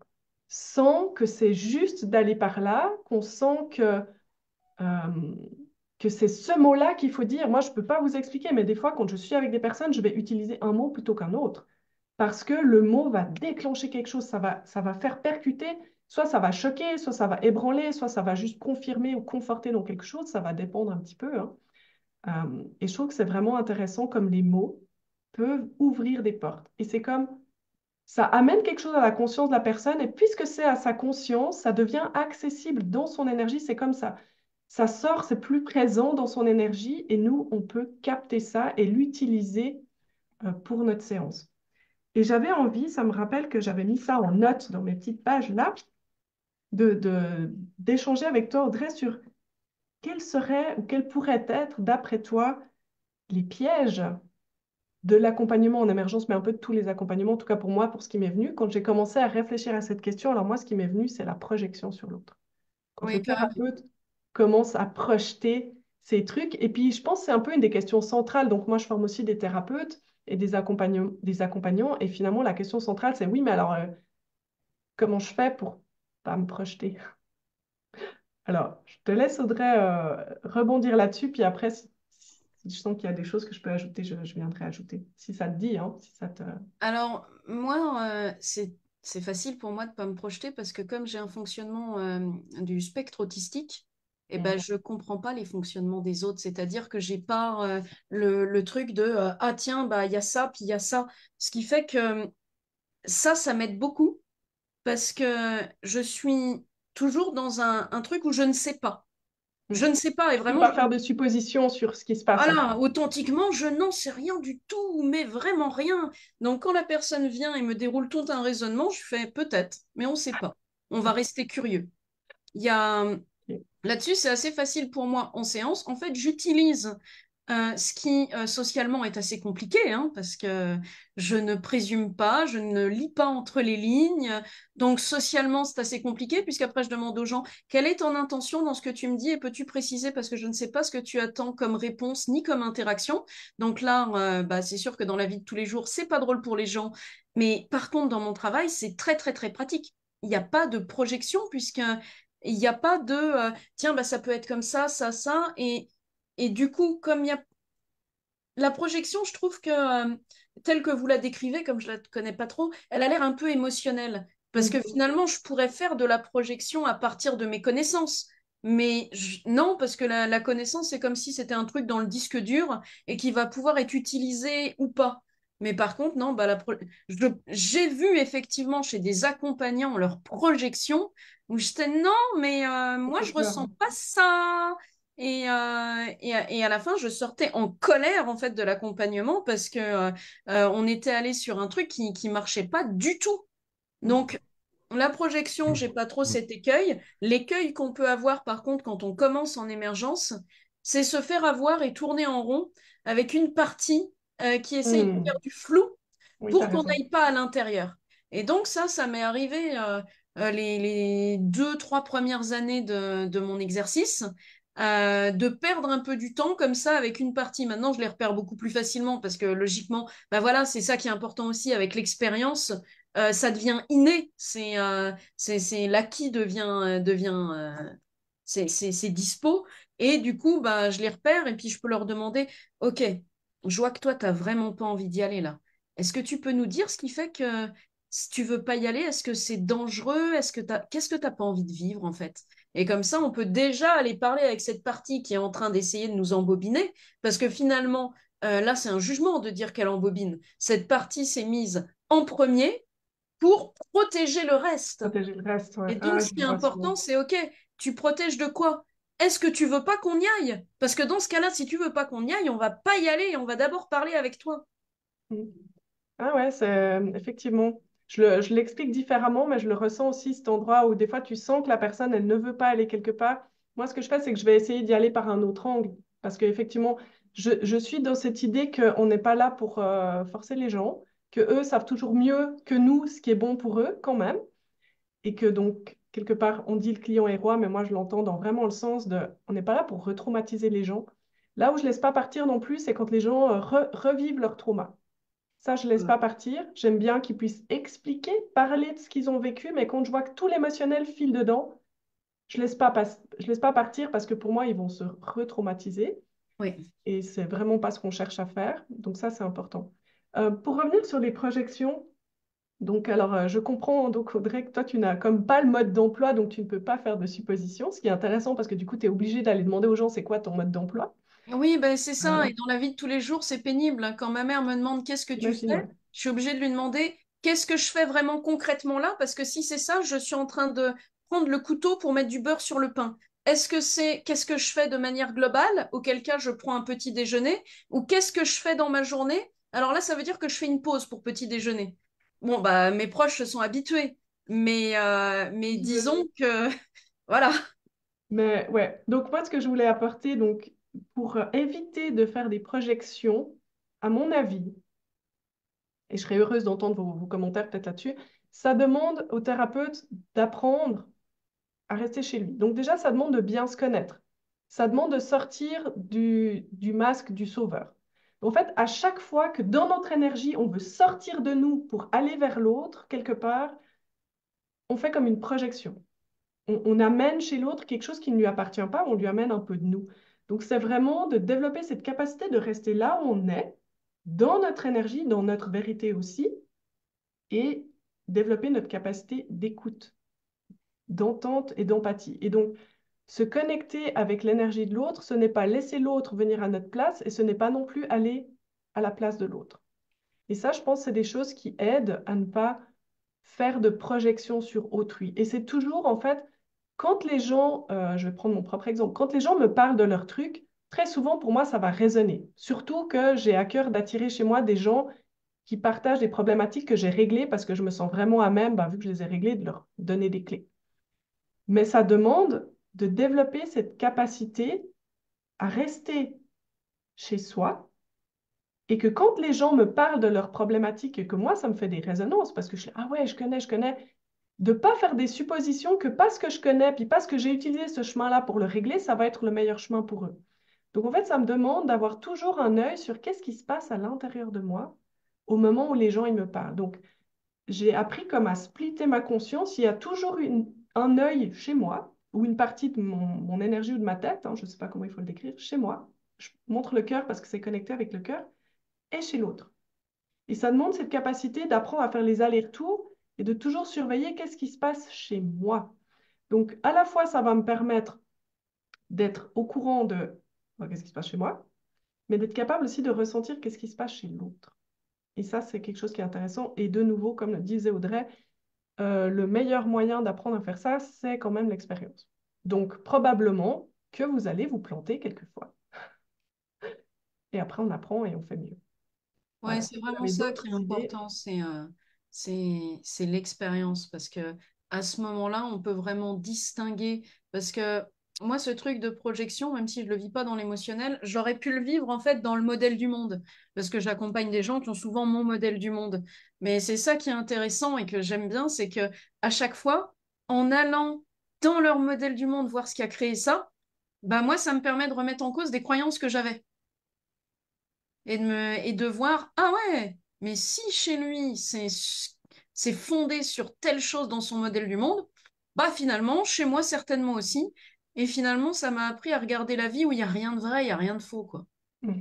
sent que c'est juste d'aller par là, qu'on sent euh, que c'est ce mot-là qu'il faut dire. Moi, je ne peux pas vous expliquer, mais des fois, quand je suis avec des personnes, je vais utiliser un mot plutôt qu'un autre, parce que le mot va déclencher quelque chose, ça va faire percuter, soit ça va choquer, soit ça va ébranler, soit ça va juste confirmer ou conforter dans quelque chose, ça va dépendre un petit peu, hein. Et je trouve que c'est vraiment intéressant comme les mots peuvent ouvrir des portes. Et c'est comme ça amène quelque chose à la conscience de la personne, et puisque c'est à sa conscience, ça devient accessible dans son énergie. C'est comme ça. Ça sort, c'est plus présent dans son énergie, et nous, on peut capter ça et l'utiliser pour notre séance. Et j'avais envie, ça me rappelle que j'avais mis ça en note dans mes petites pages là, d'échanger avec toi, Audrey, sur quels seraient ou quels pourraient être, d'après toi, les pièges de l'accompagnement en émergence, mais un peu de tous les accompagnements, en tout cas pour moi, pour ce qui m'est venu. Quand j'ai commencé à réfléchir à cette question, alors moi, ce qui m'est venu, c'est la projection sur l'autre. Quand Oui, le carrément. thérapeute commence à projeter ces trucs, et puis je pense que c'est un peu une des questions centrales. Donc moi, je forme aussi des thérapeutes et des accompagnants, et finalement, la question centrale, c'est oui, mais alors, comment je fais pour pas me projeter? Alors, je te laisse, Audrey, rebondir là-dessus, puis après, si je sens qu'il y a des choses que je peux ajouter, je viendrai ajouter. Si ça te dit, hein, si ça te... Alors, moi, c'est facile pour moi de pas me projeter parce que comme j'ai un fonctionnement du spectre autistique, eh ben, je comprends pas les fonctionnements des autres. C'est-à-dire que j'ai pas le truc de ah tiens, bah, il y a ça, puis il y a ça. Ce qui fait que ça m'aide beaucoup parce que je suis toujours dans un truc où je ne sais pas. Je ne sais pas, et Ne vraiment, pas faire de suppositions sur ce qui se passe en fait. voilà, authentiquement, je n'en sais rien du tout, mais vraiment rien. Donc, quand la personne vient et me déroule tout un raisonnement, je fais peut-être, mais on ne sait pas. On va rester curieux. Il y a Ok. Là-dessus, c'est assez facile pour moi en séance. En fait, j'utilise ce qui socialement est assez compliqué, hein, parce que je ne présume pas, je ne lis pas entre les lignes. Donc, socialement, c'est assez compliqué, puisqu'après, je demande aux gens, quelle est ton intention dans ce que tu me dis et peux-tu préciser, parce que je ne sais pas ce que tu attends comme réponse ni comme interaction. Donc là, bah, c'est sûr que dans la vie de tous les jours, c'est pas drôle pour les gens. Mais par contre, dans mon travail, c'est très, très, très pratique. Il n'y a pas de projection, puisque il n'y a pas de tiens, bah, ça peut être comme ça. Et du coup, comme il y a la projection, je trouve que telle que vous la décrivez, comme je la connais pas trop, elle a l'air un peu émotionnelle. Parce que Mhm. finalement, je pourrais faire de la projection à partir de mes connaissances. Mais non, parce que la connaissance, c'est comme si c'était un truc dans le disque dur et qui va pouvoir être utilisé ou pas. Mais par contre, non, bah, j'ai vu effectivement chez des accompagnants leur projection où j'étais non, mais Ça moi, fait je peur. ressens pas ça. Et à la fin, je sortais en colère en fait de l'accompagnement parce que on était allé sur un truc qui marchait pas du tout. Mhm. Donc la projection, j'ai pas trop Mm. cet écueil. L'écueil qu'on peut avoir par contre quand on commence en émergence, c'est se faire avoir et tourner en rond avec une partie qui essaye de faire Mhm. du flou Oui, tu pour as qu'on raison. n'aille pas à l'intérieur. Et donc ça m'est arrivé les 2, 3 premières années de mon exercice, de perdre un peu du temps comme ça avec une partie. Maintenant, je les repère beaucoup plus facilement parce que logiquement, bah voilà, c'est ça qui est important aussi avec l'expérience. Ça devient inné, c'est l'acquis c'est dispo. Et du coup, bah, je les repère et puis je peux leur demander, OK, je vois que toi, tu n'as vraiment pas envie d'y aller là. Est-ce que tu peux nous dire ce qui fait que si tu veux pas y aller, est-ce que c'est dangereux? Qu'est-ce que tu n'as pas envie de vivre en fait? Et comme ça, on peut déjà aller parler avec cette partie qui est en train d'essayer de nous embobiner, parce que finalement, là, c'est un jugement de dire qu'elle embobine. Cette partie s'est mise en premier pour protéger le reste. Protéger le reste, ouais. Et Ah, donc, ouais, ce je qui est le vois important, souvent. c'est OK, tu protèges de quoi? Est-ce que tu veux pas qu'on y aille? Parce que dans ce cas-là, si tu veux pas qu'on y aille, on va pas y aller et on va d'abord parler avec toi. Mhm. Ah ouais, c'est effectivement. Je l'explique différemment, mais je le ressens aussi, cet endroit où des fois tu sens que la personne, elle ne veut pas aller quelque part. Moi, ce que je fais, c'est que je vais essayer d'y aller par un autre angle. Parce qu'effectivement, je suis dans cette idée qu'on n'est pas là pour forcer les gens, que eux savent toujours mieux que nous ce qui est bon pour eux, quand même. Et que donc, quelque part, on dit le client est roi, mais moi, je l'entends dans vraiment le sens de on n'est pas là pour retraumatiser les gens. Là où je laisse pas partir non plus, c'est quand les gens revivent leur trauma. Ça, je ne laisse Mm. pas partir. J'aime bien qu'ils puissent expliquer, parler de ce qu'ils ont vécu, mais quand je vois que tout l'émotionnel file dedans, je laisse pas partir parce que pour moi, ils vont se retraumatiser Oui. et c'est vraiment pas ce qu'on cherche à faire. Donc ça, c'est important. Pour revenir sur les projections, donc alors je comprends donc Audrey que toi, tu n'as comme pas le mode d'emploi, donc tu ne peux pas faire de suppositions, ce qui est intéressant parce que du coup, tu es obligé d'aller demander aux gens c'est quoi ton mode d'emploi. Oui, ben c'est ça. Euh, Et dans la vie de tous les jours, c'est pénible, hein. Quand ma mère me demande qu'est-ce que tu J'imagine, fais, ouais. je suis obligée de lui demander qu'est-ce que je fais vraiment concrètement là, parce que si c'est ça, je suis en train de prendre le couteau pour mettre du beurre sur le pain. Est-ce que c'est qu'est-ce que je fais de manière globale, auquel cas je prends un petit déjeuner, ou qu'est-ce que je fais dans ma journée? Alors là, ça veut dire que je fais une pause pour petit déjeuner. Bon, bah mes proches se sont habitués, mais disons J'imagine. que voilà. Mais ouais, donc moi, ce que je voulais apporter, donc, pour éviter de faire des projections, à mon avis, et je serais heureuse d'entendre vos commentaires peut-être là-dessus, ça demande au thérapeute d'apprendre à rester chez lui. Donc déjà, ça demande de bien se connaître. Ça demande de sortir du masque du sauveur. En fait, à chaque fois que dans notre énergie, on veut sortir de nous pour aller vers l'autre, quelque part, on fait comme une projection. On amène chez l'autre quelque chose qui ne lui appartient pas, on lui amène un peu de nous. Donc c'est vraiment de développer cette capacité de rester là où on est, dans notre énergie, dans notre vérité aussi, et développer notre capacité d'écoute, d'entente et d'empathie. Et donc, se connecter avec l'énergie de l'autre, ce n'est pas laisser l'autre venir à notre place et ce n'est pas non plus aller à la place de l'autre. Et ça, je pense, c'est des choses qui aident à ne pas faire de projection sur autrui. Et c'est toujours, en fait, quand les gens, je vais prendre mon propre exemple, quand les gens me parlent de leur truc, très souvent pour moi, ça va résonner. Surtout que j'ai à cœur d'attirer chez moi des gens qui partagent des problématiques que j'ai réglées parce que je me sens vraiment à même, vu que je les ai réglées, de leur donner des clés. Mais ça demande de développer cette capacité à rester chez soi et que quand les gens me parlent de leurs problématiques et que moi, ça me fait des résonances parce que je suis, ah ouais, je connais, de ne pas faire des suppositions que parce que je connais, puis parce que j'ai utilisé ce chemin-là pour le régler, ça va être le meilleur chemin pour eux. Donc en fait, ça me demande d'avoir toujours un œil sur qu'est-ce qui se passe à l'intérieur de moi au moment où les gens ils me parlent. Donc j'ai appris comme à splitter ma conscience. Il y a toujours un œil chez moi ou une partie de mon énergie ou de ma tête, je ne sais pas comment il faut le décrire, chez moi. Je montre le cœur parce que c'est connecté avec le cœur et chez l'autre. Et ça demande cette capacité d'apprendre à faire les allers-retours et de toujours surveiller qu'est-ce qui se passe chez moi. Donc, à la fois, ça va me permettre d'être au courant de qu'est-ce qui se passe chez moi, mais d'être capable aussi de ressentir qu'est-ce qui se passe chez l'autre. Et ça, c'est quelque chose qui est intéressant. Et de nouveau, comme le disait Audrey, le meilleur moyen d'apprendre à faire ça, c'est quand même l'expérience. Donc, probablement que vous allez vous planter quelquefois. Et après, on apprend et on fait mieux. Ouais, Voilà. c'est Si vous vraiment avez ça qui d'autres est idées. important, c'est l'expérience parce que à ce moment-là, on peut vraiment distinguer parce que moi, ce truc de projection, même si je le vis pas dans l'émotionnel, j'aurais pu le vivre en fait dans le modèle du monde parce que j'accompagne des gens qui ont souvent mon modèle du monde. Mais c'est ça qui est intéressant et que j'aime bien, c'est que à chaque fois, en allant dans leur modèle du monde voir ce qui a créé ça, bah moi, ça me permet de remettre en cause des croyances que j'avais et de voir, ah ouais, mais si chez lui, c'est fondé sur telle chose dans son modèle du monde, bah finalement, chez moi, certainement aussi. Et finalement, ça m'a appris à regarder la vie où il n'y a rien de vrai, il n'y a rien de faux, quoi.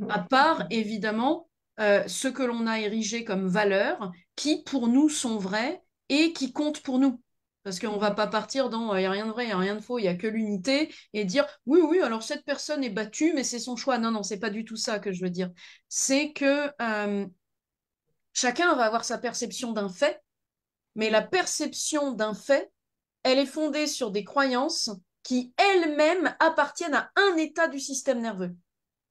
À Mhm. part, évidemment, ce que l'on a érigé comme valeurs, qui pour nous sont vraies et qui comptent pour nous. Parce qu'on ne va Mhm. pas partir dans il n'y a rien de vrai, il n'y a rien de faux, il n'y a que l'unité et dire oui, oui, alors cette personne est battue, mais c'est son choix. Non, non, c'est pas du tout ça que je veux dire. C'est que chacun va avoir sa perception d'un fait, mais la perception d'un fait, elle est fondée sur des croyances qui elles-mêmes appartiennent à un état du système nerveux.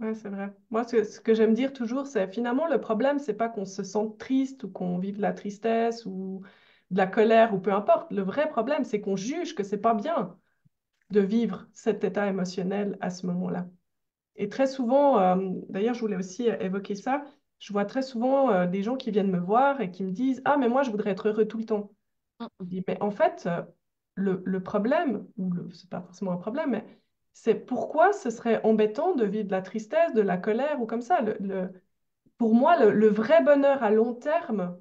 Ouais, c'est vrai. Moi, ce que j'aime dire toujours, c'est finalement le problème, c'est pas qu'on se sente triste ou qu'on vive de la tristesse ou de la colère ou peu importe. Le vrai problème, c'est qu'on juge que c'est pas bien de vivre cet état émotionnel à ce moment-là. Et très souvent, d'ailleurs, je voulais aussi évoquer ça, je vois très souvent des gens qui viennent me voir et qui me disent, ah, mais moi, je voudrais être heureux tout le temps. Je dis, mais en fait, le problème, c'est pas forcément un problème, mais c'est pourquoi ce serait embêtant de vivre de la tristesse, de la colère ou comme ça. Pour moi, le vrai bonheur à long terme,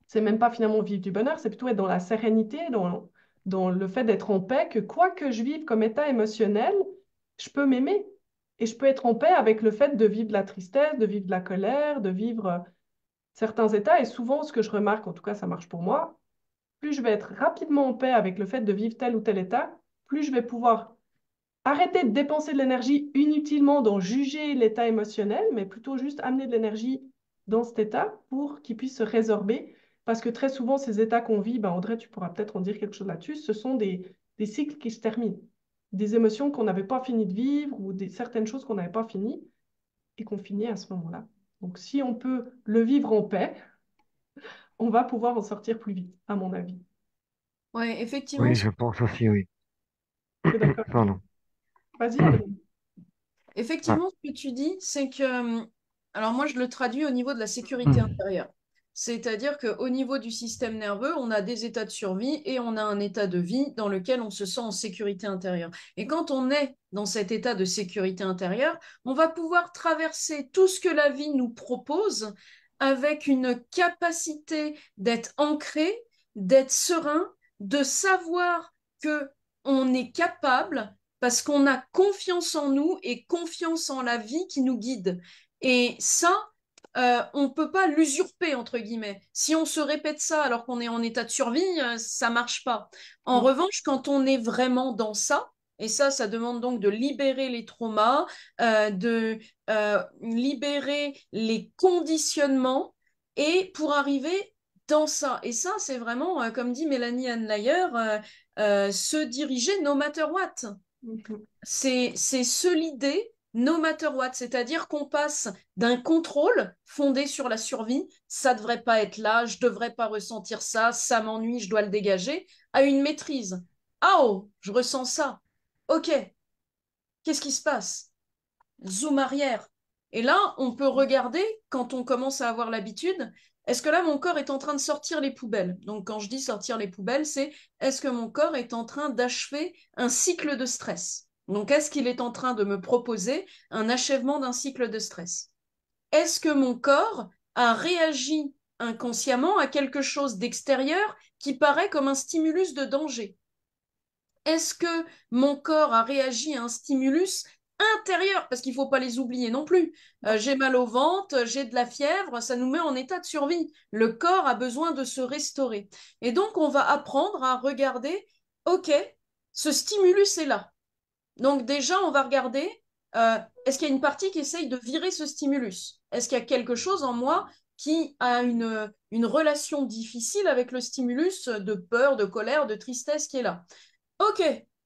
c'est même pas finalement vivre du bonheur, c'est plutôt être dans la sérénité, dans le fait d'être en paix, que quoi que je vive comme état émotionnel, je peux m'aimer. Et je peux être en paix avec le fait de vivre de la tristesse, de vivre de la colère, de vivre certains états. Et souvent, ce que je remarque, en tout cas, ça marche pour moi, plus je vais être rapidement en paix avec le fait de vivre tel ou tel état, plus je vais pouvoir arrêter de dépenser de l'énergie inutilement dans juger l'état émotionnel, mais plutôt juste amener de l'énergie dans cet état pour qu'il puisse se résorber. Parce que très souvent, ces états qu'on vit, Audrey, tu pourras peut-être en dire quelque chose là-dessus, ce sont des cycles qui se terminent. Des émotions qu'on n'avait pas fini de vivre ou certaines choses qu'on n'avait pas finies et qu'on finit à ce moment-là. Donc, si on peut le vivre en paix, on va pouvoir en sortir plus vite, à mon avis. Ouais, effectivement, Oui, je pense aussi, oui. Tu es d'accord avec moi? Pardon. Vas-y, Audrey. Ah. effectivement, ce que tu dis, c'est que, alors moi, je le traduis au niveau de la sécurité intérieure. C'est-à-dire qu'au niveau du système nerveux, on a des états de survie et on a un état de vie dans lequel on se sent en sécurité intérieure. Et quand on est dans cet état de sécurité intérieure, on va pouvoir traverser tout ce que la vie nous propose avec une capacité d'être ancré, d'être serein, de savoir que on est capable parce qu'on a confiance en nous et confiance en la vie qui nous guide. Et ça, on ne peut pas l'usurper, entre guillemets. Si on se répète ça alors qu'on est en état de survie, ça marche pas. En Mm. revanche, quand on est vraiment dans ça, et ça demande donc de libérer les traumas, de libérer les conditionnements, et pour arriver dans ça. Et ça, c'est vraiment, comme dit Mélanie Ann Layer, se diriger no matter what. Mhm. C'est se l'idée no matter what, c'est-à-dire qu'on passe d'un contrôle fondé sur la survie, ça devrait pas être là, je devrais pas ressentir ça, ça m'ennuie, je dois le dégager, à une maîtrise. Ah oh, je ressens ça. Ok, qu'est-ce qui se passe? Zoom arrière. Et là, on peut regarder, quand on commence à avoir l'habitude, est-ce que là, mon corps est en train de sortir les poubelles? Donc, quand je dis sortir les poubelles, c'est est-ce que mon corps est en train d'achever un cycle de stress? Donc, est-ce qu'il est en train de me proposer un achèvement d'un cycle de stress? Est-ce que mon corps a réagi inconsciemment à quelque chose d'extérieur qui paraît comme un stimulus de danger? Est-ce que mon corps a réagi à un stimulus intérieur? Parce qu'il ne faut pas les oublier non plus. J'ai mal au ventre, j'ai de la fièvre, ça nous met en état de survie. Le corps a besoin de se restaurer. Et donc, on va apprendre à regarder, OK, ce stimulus est là. Donc déjà, on va regarder, est-ce qu'il y a une partie qui essaye de virer ce stimulus? Est-ce qu'il y a quelque chose en moi qui a une relation difficile avec le stimulus de peur, de colère, de tristesse qui est là? Ok,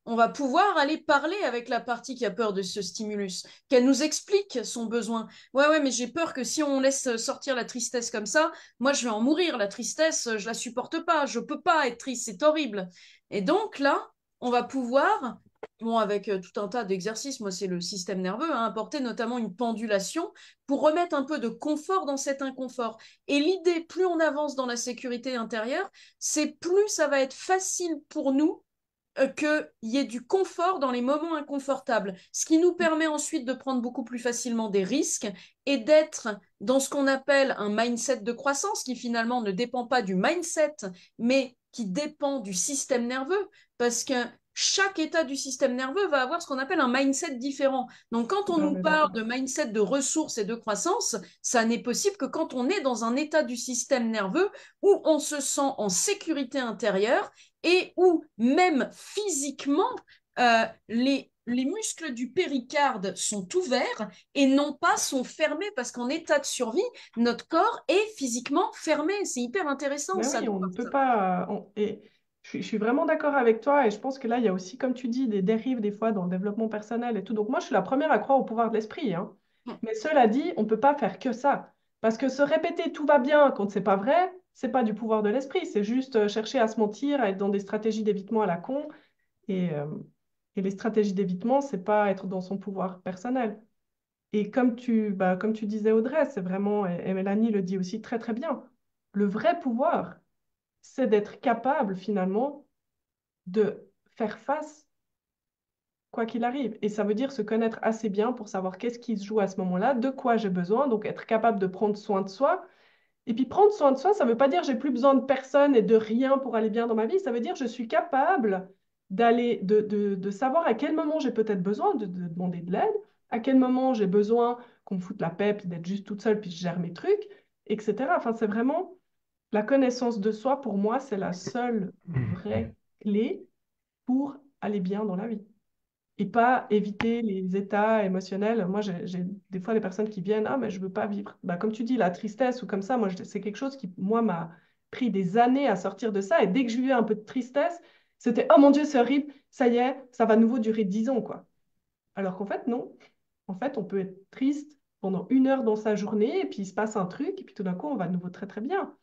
on va pouvoir aller parler avec la partie qui a peur de ce stimulus, qu'elle nous explique son besoin. Ouais, ouais, mais j'ai peur que si on laisse sortir la tristesse comme ça, moi je vais en mourir. La tristesse, je la supporte pas, je peux pas être triste, c'est horrible. Et donc là, on va pouvoir, bon, avec tout un tas d'exercices, moi c'est le système nerveux, hein, apporter notamment une pendulation pour remettre un peu de confort dans cet inconfort. Et l'idée, plus on avance dans la sécurité intérieure, c'est plus ça va être facile pour nous qu'il y ait du confort dans les moments inconfortables, ce qui nous permet ensuite de prendre beaucoup plus facilement des risques et d'être dans ce qu'on appelle un mindset de croissance qui finalement ne dépend pas du mindset, mais qui dépend du système nerveux, parce que chaque état du système nerveux va avoir ce qu'on appelle un mindset différent. Donc quand on On nous est parle d'accord. de mindset de ressources et de croissance, ça n'est possible que quand on est dans un état du système nerveux où on se sent en sécurité intérieure et où même physiquement, les muscles du péricarde sont ouverts et non pas sont fermés parce qu'en état de survie, notre corps est physiquement fermé. C'est hyper intéressant Mais ça oui, de on ne voir peut ça. pas. Et je suis vraiment d'accord avec toi. Et je pense que là, il y a aussi, comme tu dis, des dérives des fois dans le développement personnel et tout. Donc, moi, je suis la première à croire au pouvoir de l'esprit, hein. Mais cela dit, on ne peut pas faire que ça. Parce que se répéter tout va bien quand c'est pas vrai, c'est pas du pouvoir de l'esprit. C'est juste chercher à se mentir, à être dans des stratégies d'évitement à la con. Et, euh, et les stratégies d'évitement, c'est pas être dans son pouvoir personnel. Et comme tu disais, Audrey, c'est vraiment, et Mélanie le dit aussi très très bien, le vrai pouvoir, c'est d'être capable finalement de faire face quoi qu'il arrive. Et ça veut dire se connaître assez bien pour savoir qu'est-ce qui se joue à ce moment-là, de quoi j'ai besoin, donc être capable de prendre soin de soi. Et puis prendre soin de soi, ça ne veut pas dire j'ai plus besoin de personne et de rien pour aller bien dans ma vie, ça veut dire je suis capable de savoir à quel moment j'ai peut-être besoin de demander de l'aide, à quel moment j'ai besoin qu'on me foute la paix, puis d'être juste toute seule, puis je gère mes trucs, etc. Enfin, c'est vraiment la connaissance de soi, pour moi, c'est la seule vraie clé pour aller bien dans la vie. Et pas éviter les états émotionnels. Moi, j'ai des fois des personnes qui viennent, ah, mais je veux pas vivre. Bah, comme tu dis, la tristesse ou comme ça, moi, c'est quelque chose qui, moi, m'a pris des années à sortir de ça. Et dès que je vivais un peu de tristesse, c'était, oh mon Dieu, c'est horrible, ça y est, ça va à nouveau durer 10 ans, quoi. Alors qu'en fait, non. En fait, on peut être triste pendant 1 heure dans sa journée, et puis il se passe un truc, et puis tout d'un coup, on va de nouveau très, très bien.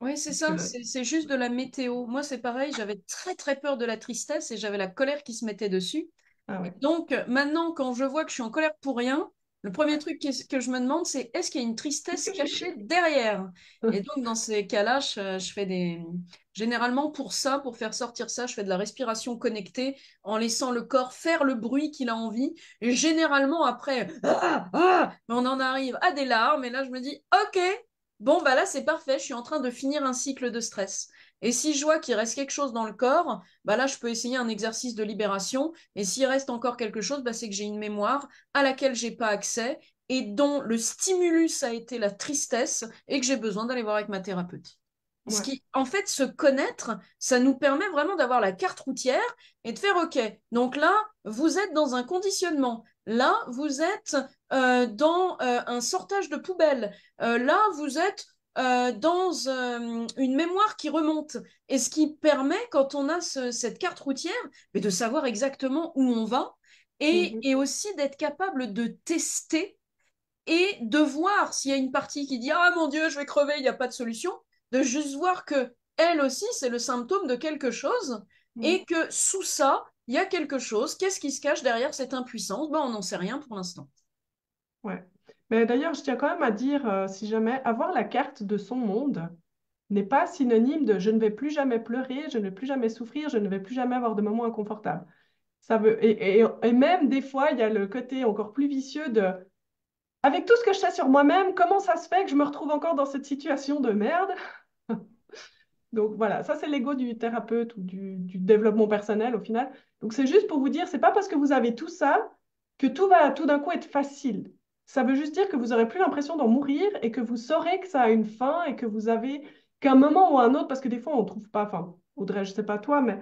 Oui, c'est Parce ça, que, c'est juste de la météo. Moi, c'est pareil, j'avais très très peur de la tristesse et j'avais la colère qui se mettait dessus. ah Et ouais. donc, maintenant, quand je vois que je suis en colère pour rien, le premier truc que je me demande, c'est est-ce qu'il y a une tristesse cachée derrière? Et donc, dans ces cas-là, je fais des... Généralement, pour ça, pour faire sortir ça, je fais de la respiration connectée en laissant le corps faire le bruit qu'il a envie. Et généralement, après, on en arrive à des larmes. Et là, je me dis, OK, bon, bah là, c'est parfait, je suis en train de finir un cycle de stress. Et si je vois qu'il reste quelque chose dans le corps, bah là, je peux essayer un exercice de libération. Et s'il reste encore quelque chose, bah, c'est que j'ai une mémoire à laquelle j'ai pas accès et dont le stimulus a été la tristesse et que j'ai besoin d'aller voir avec ma thérapeute. Ce Ouais. qui, en fait, se connaître, ça nous permet vraiment d'avoir la carte routière et de faire OK. Donc là, vous êtes dans un conditionnement. Là, vous êtes dans un sortage de poubelle. Là, vous êtes dans une mémoire qui remonte. Et ce qui permet, quand on a cette carte routière, mais de savoir exactement où on va Mhm. et aussi d'être capable de tester et de voir s'il y a une partie qui dit ah mon Dieu, je vais crever, il n'y a pas de solution, de juste voir que elle aussi, c'est le symptôme de quelque chose Mhm. et que sous ça, il y a quelque chose. Qu'est-ce qui se cache derrière cette impuissance? Ben, on n'en sait rien pour l'instant. Ouais. Mais d'ailleurs, je tiens quand même à dire, si jamais avoir la carte de son monde n'est pas synonyme de je ne vais plus jamais pleurer, je ne vais plus jamais souffrir, je ne vais plus jamais avoir de moments inconfortables. Ça veut, et même des fois, il y a le côté encore plus vicieux de, avec tout ce que je sais sur moi-même, comment ça se fait que je me retrouve encore dans cette situation de merde? Donc voilà, ça c'est l'ego du thérapeute ou du développement personnel au final. Donc c'est juste pour vous dire, c'est pas parce que vous avez tout ça que tout va tout d'un coup être facile. Ça veut juste dire que vous aurez plus l'impression d'en mourir et que vous saurez que ça a une fin et que vous avez qu'un moment ou un autre, parce que des fois on trouve pas, enfin Audrey, je sais pas toi, mais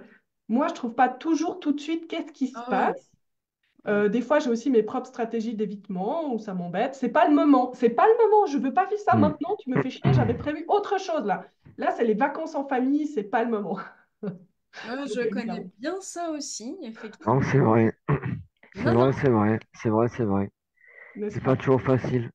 moi je trouve pas toujours tout de suite qu'est-ce qui se Ah ouais. passe. Des fois, j'ai aussi mes propres stratégies d'évitement où ça m'embête. C'est pas le moment. C'est pas le moment. Je veux pas vivre ça Mm. maintenant. Tu me fais chier. J'avais prévu autre chose là. Là, c'est les vacances en famille. C'est pas le moment. Ouais, Donc, je connais évidemment, bien ça aussi, Non, effectivement. c'est vrai. C'est Non, non. vrai, c'est vrai. C'est vrai, c'est vrai. n'est-ce C'est pas pas? toujours facile.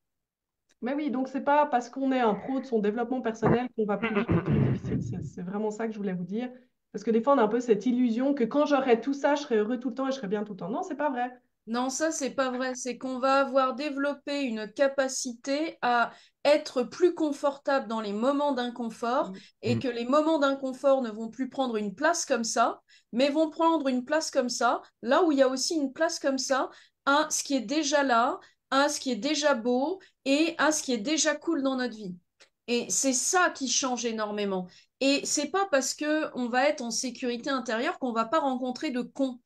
Mais oui, donc c'est pas parce qu'on est un pro de son développement personnel qu'on va plus vivre des trucs difficiles. C'est vraiment ça que je voulais vous dire. Parce que des fois, on a un peu cette illusion que quand j'aurai tout ça, je serai heureux tout le temps et je serai bien tout le temps. Non, c'est pas vrai. Non, ça, c'est pas vrai. C'est qu'on va avoir développé une capacité à être plus confortable dans les moments d'inconfort et Mm. que les moments d'inconfort ne vont plus prendre une place comme ça, mais vont prendre une place comme ça, là où il y a aussi une place comme ça à ce qui est déjà là, à ce qui est déjà beau et à ce qui est déjà cool dans notre vie. Et c'est ça qui change énormément. Et c'est pas parce que on va être en sécurité intérieure qu'on va pas rencontrer de cons.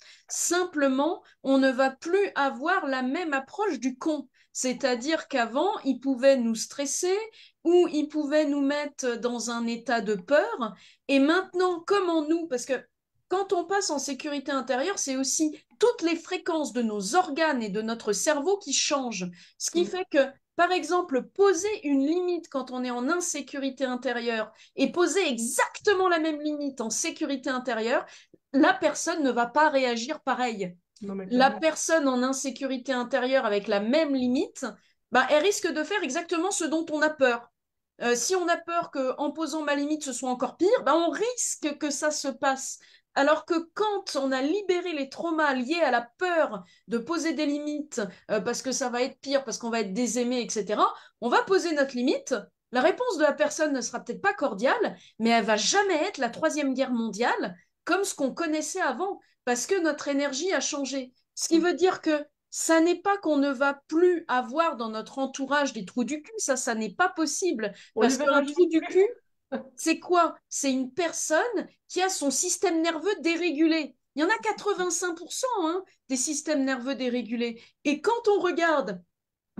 Simplement, on ne va plus avoir la même approche du con. C'est-à-dire qu'avant, il pouvait nous stresser ou il pouvait nous mettre dans un état de peur. Et maintenant, comment nous, parce que quand on passe en sécurité intérieure, c'est aussi toutes les fréquences de nos organes et de notre cerveau qui changent. Ce qui Mm. fait que, par exemple, poser une limite quand on est en insécurité intérieure et poser exactement la même limite en sécurité intérieure, la personne ne va pas réagir pareil. Non, mais La clairement. personne en insécurité intérieure avec la même limite, bah, elle risque de faire exactement ce dont on a peur. Si on a peur qu'en posant ma limite, ce soit encore pire, bah, on risque que ça se passe. Alors que quand on a libéré les traumas liés à la peur de poser des limites, parce que ça va être pire, parce qu'on va être désaimé, etc., on va poser notre limite. La réponse de la personne ne sera peut-être pas cordiale, mais elle va jamais être la troisième guerre mondiale comme ce qu'on connaissait avant, parce que notre énergie a changé. Ce qui Mm. veut dire que ça n'est pas qu'on ne va plus avoir dans notre entourage des trous du cul, ça n'est pas possible. On les Parce verra qu'un trou juste du plus. cul, c'est quoi? C'est une personne qui a son système nerveux dérégulé. Il y en a 85% hein, des systèmes nerveux dérégulés. Et quand on regarde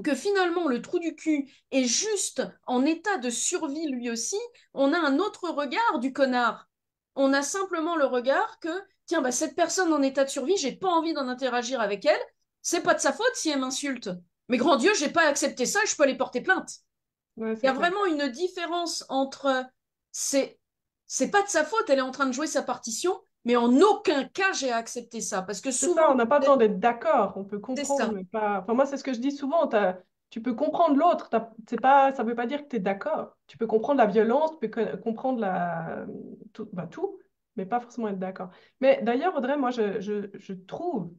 que finalement le trou du cul est juste en état de survie lui aussi, on a un autre regard du connard. On a simplement le regard que, tiens, bah, cette personne en état de survie, j'ai pas envie d'en interagir avec elle, c'est pas de sa faute si elle m'insulte. Mais grand Dieu, j'ai pas accepté ça, je peux aller porter plainte. Ouais, Il y c'est a clair. vraiment une différence entre c'est c'est pas de sa faute, elle est en train de jouer sa partition, mais en aucun cas j'ai accepté ça parce que C'est ça, souvent on n'a pas besoin d'être d'accord, on peut c'est comprendre, ça. mais pas. Enfin, moi, c'est ce que je dis souvent, tu peux comprendre l'autre, c'est pas, ça ne veut pas dire que tu es d'accord. Tu peux comprendre la violence, tu peux comprendre tout, bah, tout, mais pas forcément être d'accord. Mais d'ailleurs, Audrey, moi, je trouve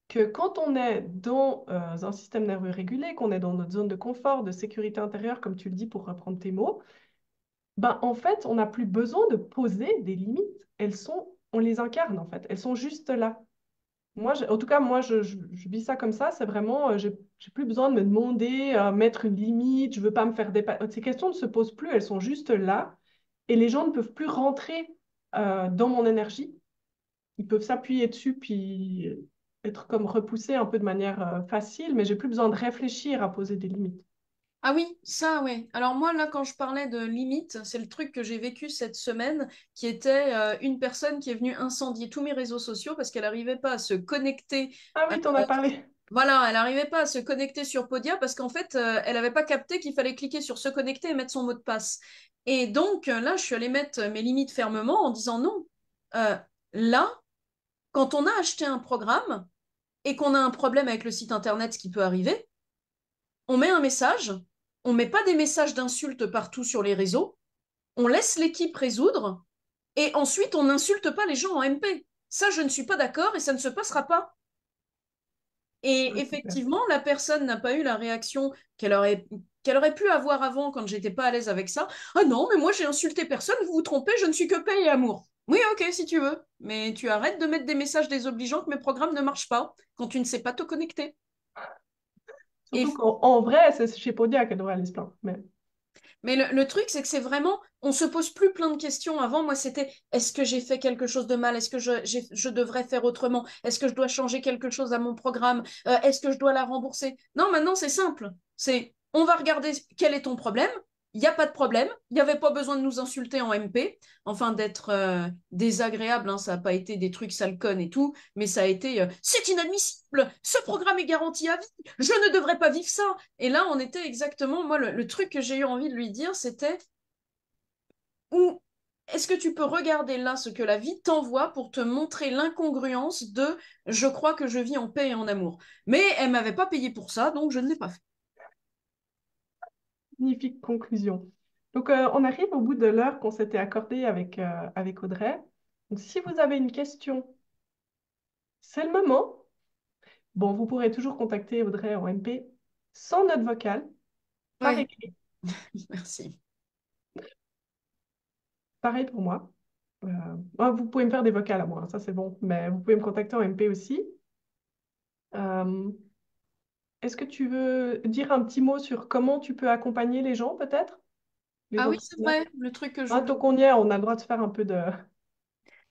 que quand on est dans un système nerveux régulé, qu'on est dans notre zone de confort, de sécurité intérieure, comme tu le dis pour reprendre tes mots, ben, en fait, on n'a plus besoin de poser des limites. On les incarne, en fait. Elles sont juste là. Moi, en tout cas, moi, je vis ça comme ça. C'est vraiment, j'ai plus besoin de me demander, mettre une limite. Je veux pas me faire dépasser. Ces questions ne se posent plus. Elles sont juste là. Et les gens ne peuvent plus rentrer dans mon énergie. Ils peuvent s'appuyer dessus puis être comme repoussés un peu de manière facile. Mais j'ai plus besoin de réfléchir à poser des limites. Ah oui, ça, ouais. Alors moi, là, quand je parlais de limite, c'est le truc que j'ai vécu cette semaine, qui était une personne qui est venue incendier tous mes réseaux sociaux parce qu'elle n'arrivait pas à se connecter Ah euh, oui, t'en as parlé. Voilà, elle n'arrivait pas à se connecter sur Podia parce qu'en fait, elle n'avait pas capté qu'il fallait cliquer sur se connecter et mettre son mot de passe. Et donc, là, je suis allée mettre mes limites fermement en disant non. Euh, Là, quand on a acheté un programme et qu'on a un problème avec le site internet, ce qui peut arriver, on met un message, on met pas des messages d'insultes partout sur les réseaux, on laisse l'équipe résoudre et ensuite on n'insulte pas les gens en MP. Ça, je ne suis pas d'accord et ça ne se passera pas. Et Ouais, super. effectivement, la personne n'a pas eu la réaction qu'elle aurait pu avoir avant quand j'étais pas à l'aise avec ça. Ah non, mais moi j'ai insulté personne, vous vous trompez, je ne suis que paix et amour. Oui, ok, si tu veux, mais tu arrêtes de mettre des messages désobligeants que mes programmes ne marchent pas quand tu ne sais pas te connecter. Surtout Et qu'en vrai, c'est chez Podia qu'elle devrait aller se plaindre. Mais le truc, c'est que c'est vraiment, on se pose plus plein de questions. Avant, moi, c'était, est-ce que j'ai fait quelque chose de mal? Est-ce que je devrais faire autrement? Est-ce que je dois changer quelque chose à mon programme? Est-ce que je dois la rembourser? Non, maintenant, c'est simple. C'est, on va regarder quel est ton problème. Il n'y a pas de problème. Il n'y avait pas besoin de nous insulter en MP. Enfin, d'être désagréable, hein, ça n'a pas été des trucs salcon et tout, mais ça a été, c'est inadmissible. Ce programme est garanti à vie. Je ne devrais pas vivre ça. Et là, on était exactement, moi, le truc que j'ai eu envie de lui dire, c'était où est-ce que tu peux regarder là ce que la vie t'envoie pour te montrer l'incongruence de je crois que je vis en paix et en amour. Mais elle m'avait pas payé pour ça, donc je ne l'ai pas fait. Magnifique conclusion. Donc, on arrive au bout de l'heure qu'on s'était accordée avec Audrey. Donc, si vous avez une question, c'est le moment. Bon, vous pourrez toujours contacter Audrey en MP sans note vocale, par Oui, écrit. merci. Pareil pour moi. Vous pouvez me faire des vocales à moi, hein, ça c'est bon. Mais vous pouvez me contacter en MP aussi. Euh, Est-ce que tu veux dire un petit mot sur comment tu peux accompagner les gens, peut-être? Les Ah oui, c'est entrepreneurs? vrai, le truc que Hein, tant j'oublie. qu'on y est, on a le droit de faire un peu de...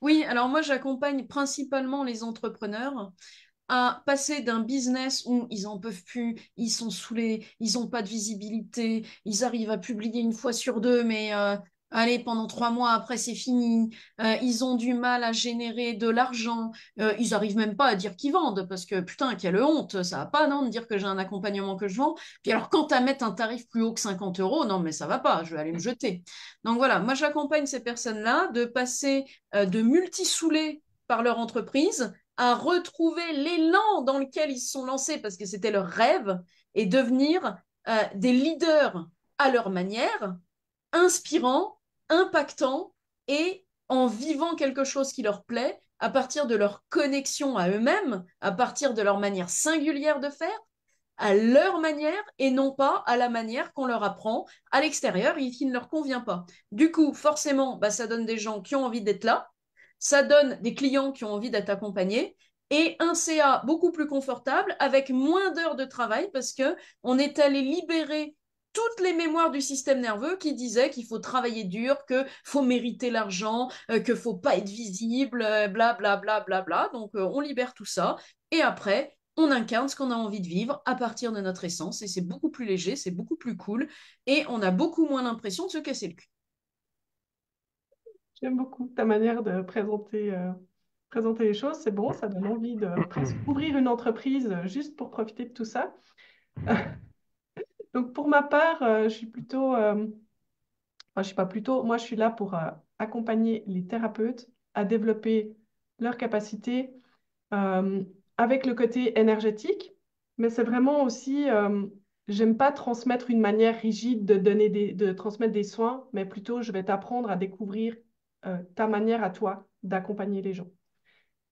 Oui, alors moi j'accompagne principalement les entrepreneurs à passer d'un business où ils en peuvent plus, ils sont saoulés, ils n'ont pas de visibilité, ils arrivent à publier une fois sur deux, mais allez, pendant 3 mois après c'est fini. Ils ont du mal à générer de l'argent. Ils arrivent même pas à dire qu'ils vendent parce que putain, quelle honte, ça va pas, non, de dire que j'ai un accompagnement que je vends. Puis alors, quand à mettre un tarif plus haut que 50 euros, non, mais ça va pas, je vais aller me jeter. Donc voilà, moi j'accompagne ces personnes-là de passer de multi-saoulés par leur entreprise à retrouver l'élan dans lequel ils se sont lancés parce que c'était leur rêve et devenir des leaders à leur manière, inspirants, impactants et en vivant quelque chose qui leur plaît à partir de leur connexion à eux-mêmes, à partir de leur manière singulière de faire, à leur manière et non pas à la manière qu'on leur apprend à l'extérieur et qui ne leur convient pas. Du coup, forcément, bah, ça donne des gens qui ont envie d'être là, ça donne des clients qui ont envie d'être accompagnés et un CA beaucoup plus confortable avec moins d'heures de travail parce que on est allé libérer toutes les mémoires du système nerveux qui disaient qu'il faut travailler dur, que faut mériter l'argent, que faut pas être visible, bla bla bla bla bla. Donc on libère tout ça et après on incarne ce qu'on a envie de vivre à partir de notre essence et c'est beaucoup plus léger, c'est beaucoup plus cool et on a beaucoup moins l'impression de se casser le cul. J'aime beaucoup ta manière de présenter les choses. C'est bon, ça donne envie de presque ouvrir une entreprise juste pour profiter de tout ça. Donc pour ma part, je suis plutôt, enfin, je suis pas plutôt, moi je suis là pour accompagner les thérapeutes à développer leurs capacités euh, avec le côté énergétique, mais c'est vraiment aussi, j'aime pas transmettre une manière rigide de transmettre des soins, mais plutôt je vais t'apprendre à découvrir ta manière à toi d'accompagner les gens.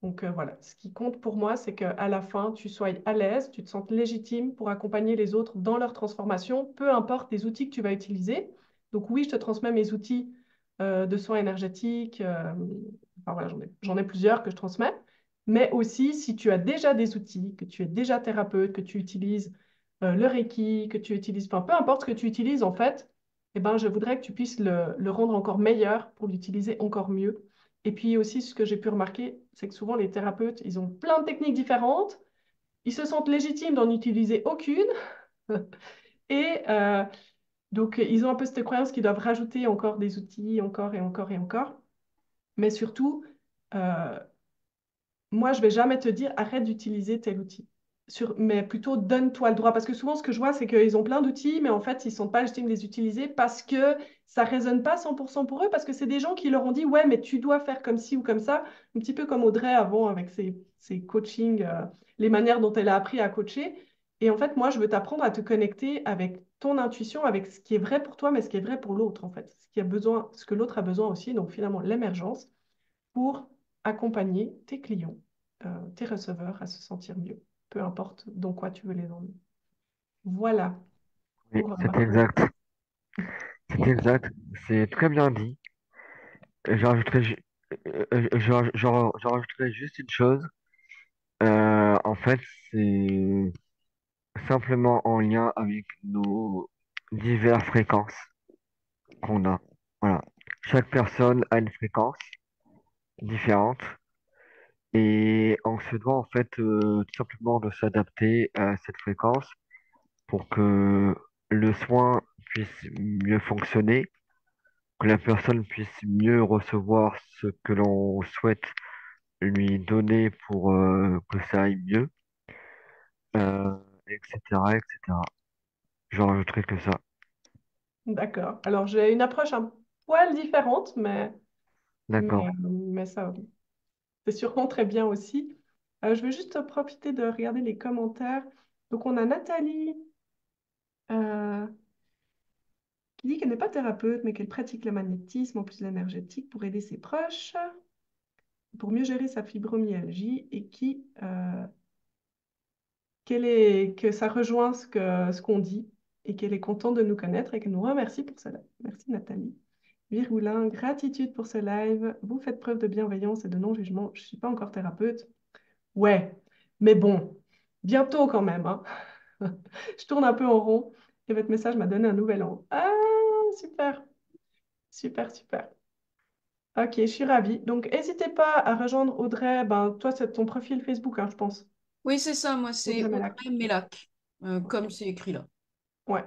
Donc voilà, ce qui compte pour moi, c'est qu'à la fin, tu sois à l'aise, tu te sentes légitime pour accompagner les autres dans leur transformation, peu importe les outils que tu vas utiliser. Donc oui, je te transmets mes outils de soins énergétiques. Enfin voilà, j'en ai plusieurs que je transmets. Mais aussi, si tu as déjà des outils, que tu es déjà thérapeute, que tu utilises le Reiki, que tu utilises, enfin peu importe ce que tu utilises en fait, eh ben, je voudrais que tu puisses le rendre encore meilleur pour l'utiliser encore mieux. Et puis aussi, ce que j'ai pu remarquer, c'est que souvent les thérapeutes, ils ont plein de techniques différentes, ils se sentent légitimes d'en utiliser aucune, et donc ils ont un peu cette croyance qu'ils doivent rajouter encore des outils, encore et encore et encore. Mais surtout, euh, moi, je vais jamais te dire arrête d'utiliser tel outil. mais plutôt donne-toi le droit. Parce que souvent, ce que je vois, c'est qu'ils ont plein d'outils, mais en fait, ils ne sont pas légitimes de les utiliser parce que ça ne résonne pas 100% pour eux, parce que c'est des gens qui leur ont dit, ouais, mais tu dois faire comme ci ou comme ça, un petit peu comme Audrey avant avec ses coachings, les manières dont elle a appris à coacher. Et en fait, moi, je veux t'apprendre à te connecter avec ton intuition, avec ce qui est vrai pour toi, mais ce qui est vrai pour l'autre, en fait. Ce qui a besoin, ce que l'autre a besoin aussi, donc finalement, l'émergence pour accompagner tes clients, tes receveurs à se sentir mieux, peu importe dans quoi tu veux les emmener. Voilà Oui, pour ma c'est première. exact. C'est exact. C'est très bien dit. J'en j'en rajouterais juste une chose. En fait, c'est simplement en lien avec nos diverses fréquences qu'on a. Voilà. Chaque personne a une fréquence différente et on se doit en fait tout simplement de s'adapter à cette fréquence pour que le soin puisse mieux fonctionner, que la personne puisse mieux recevoir ce que l'on souhaite lui donner pour que ça aille mieux, etc., etc. J'en rajouterai que ça. D'accord. Alors, j'ai une approche un poil différente, D'accord. mais ça, c'est sûrement très bien aussi. Je vais juste profiter de regarder les commentaires. Donc, on a Nathalie euh, qui dit qu'elle n'est pas thérapeute, mais qu'elle pratique le magnétisme en plus de l'énergétique pour aider ses proches, pour mieux gérer sa fibromyalgie et que ça rejoint ce qu'on dit et qu'elle est contente de nous connaître et qu'elle nous remercie pour cela. Merci Nathalie. Virgoulin, gratitude pour ce live. Vous faites preuve de bienveillance et de non-jugement. Je ne suis pas encore thérapeute. Ouais, mais bon, bientôt quand même, hein. Je tourne un peu en rond et votre message m'a donné un nouvel an. Ah, super, super, super. Ok, je suis ravie. Donc, n'hésitez pas à rejoindre Audrey. Ben, toi, c'est ton profil Facebook, hein, je pense. Oui, c'est ça, moi, c'est Audrey Mellac. Audrey Mélac, comme c'est écrit là. Ouais.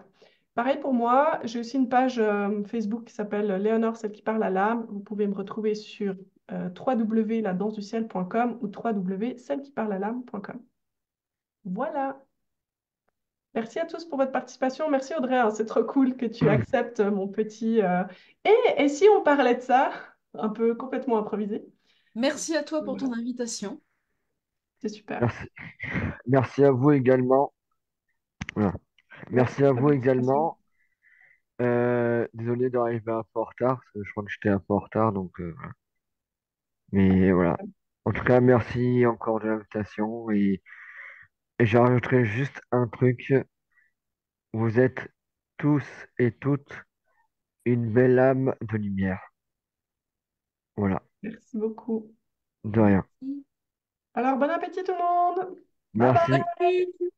Pareil pour moi, j'ai aussi une page Facebook qui s'appelle Léonore, celle qui parle à l'âme. Vous pouvez me retrouver sur www.ladanseduciel.com ou www.cellequiparlealame.com. Voilà. Merci à tous pour votre participation. Merci Audrey, hein, c'est trop cool que tu acceptes mon petit. Et si on parlait de ça, un peu complètement improvisé, Merci à toi pour voilà, ton invitation. c'est super. Merci. Merci à vous également. Voilà. Merci Merci pour à ta vous participation. également. Désolé d'arriver un peu en retard, parce que je crois que j'étais un peu en retard, donc voilà. Mais voilà. En tout cas, merci encore de l'invitation et je rajouterai juste un truc. Vous êtes tous et toutes une belle âme de lumière. Voilà. Merci beaucoup. De rien. Alors, bon appétit tout le monde. Bye Merci. bye. Salut.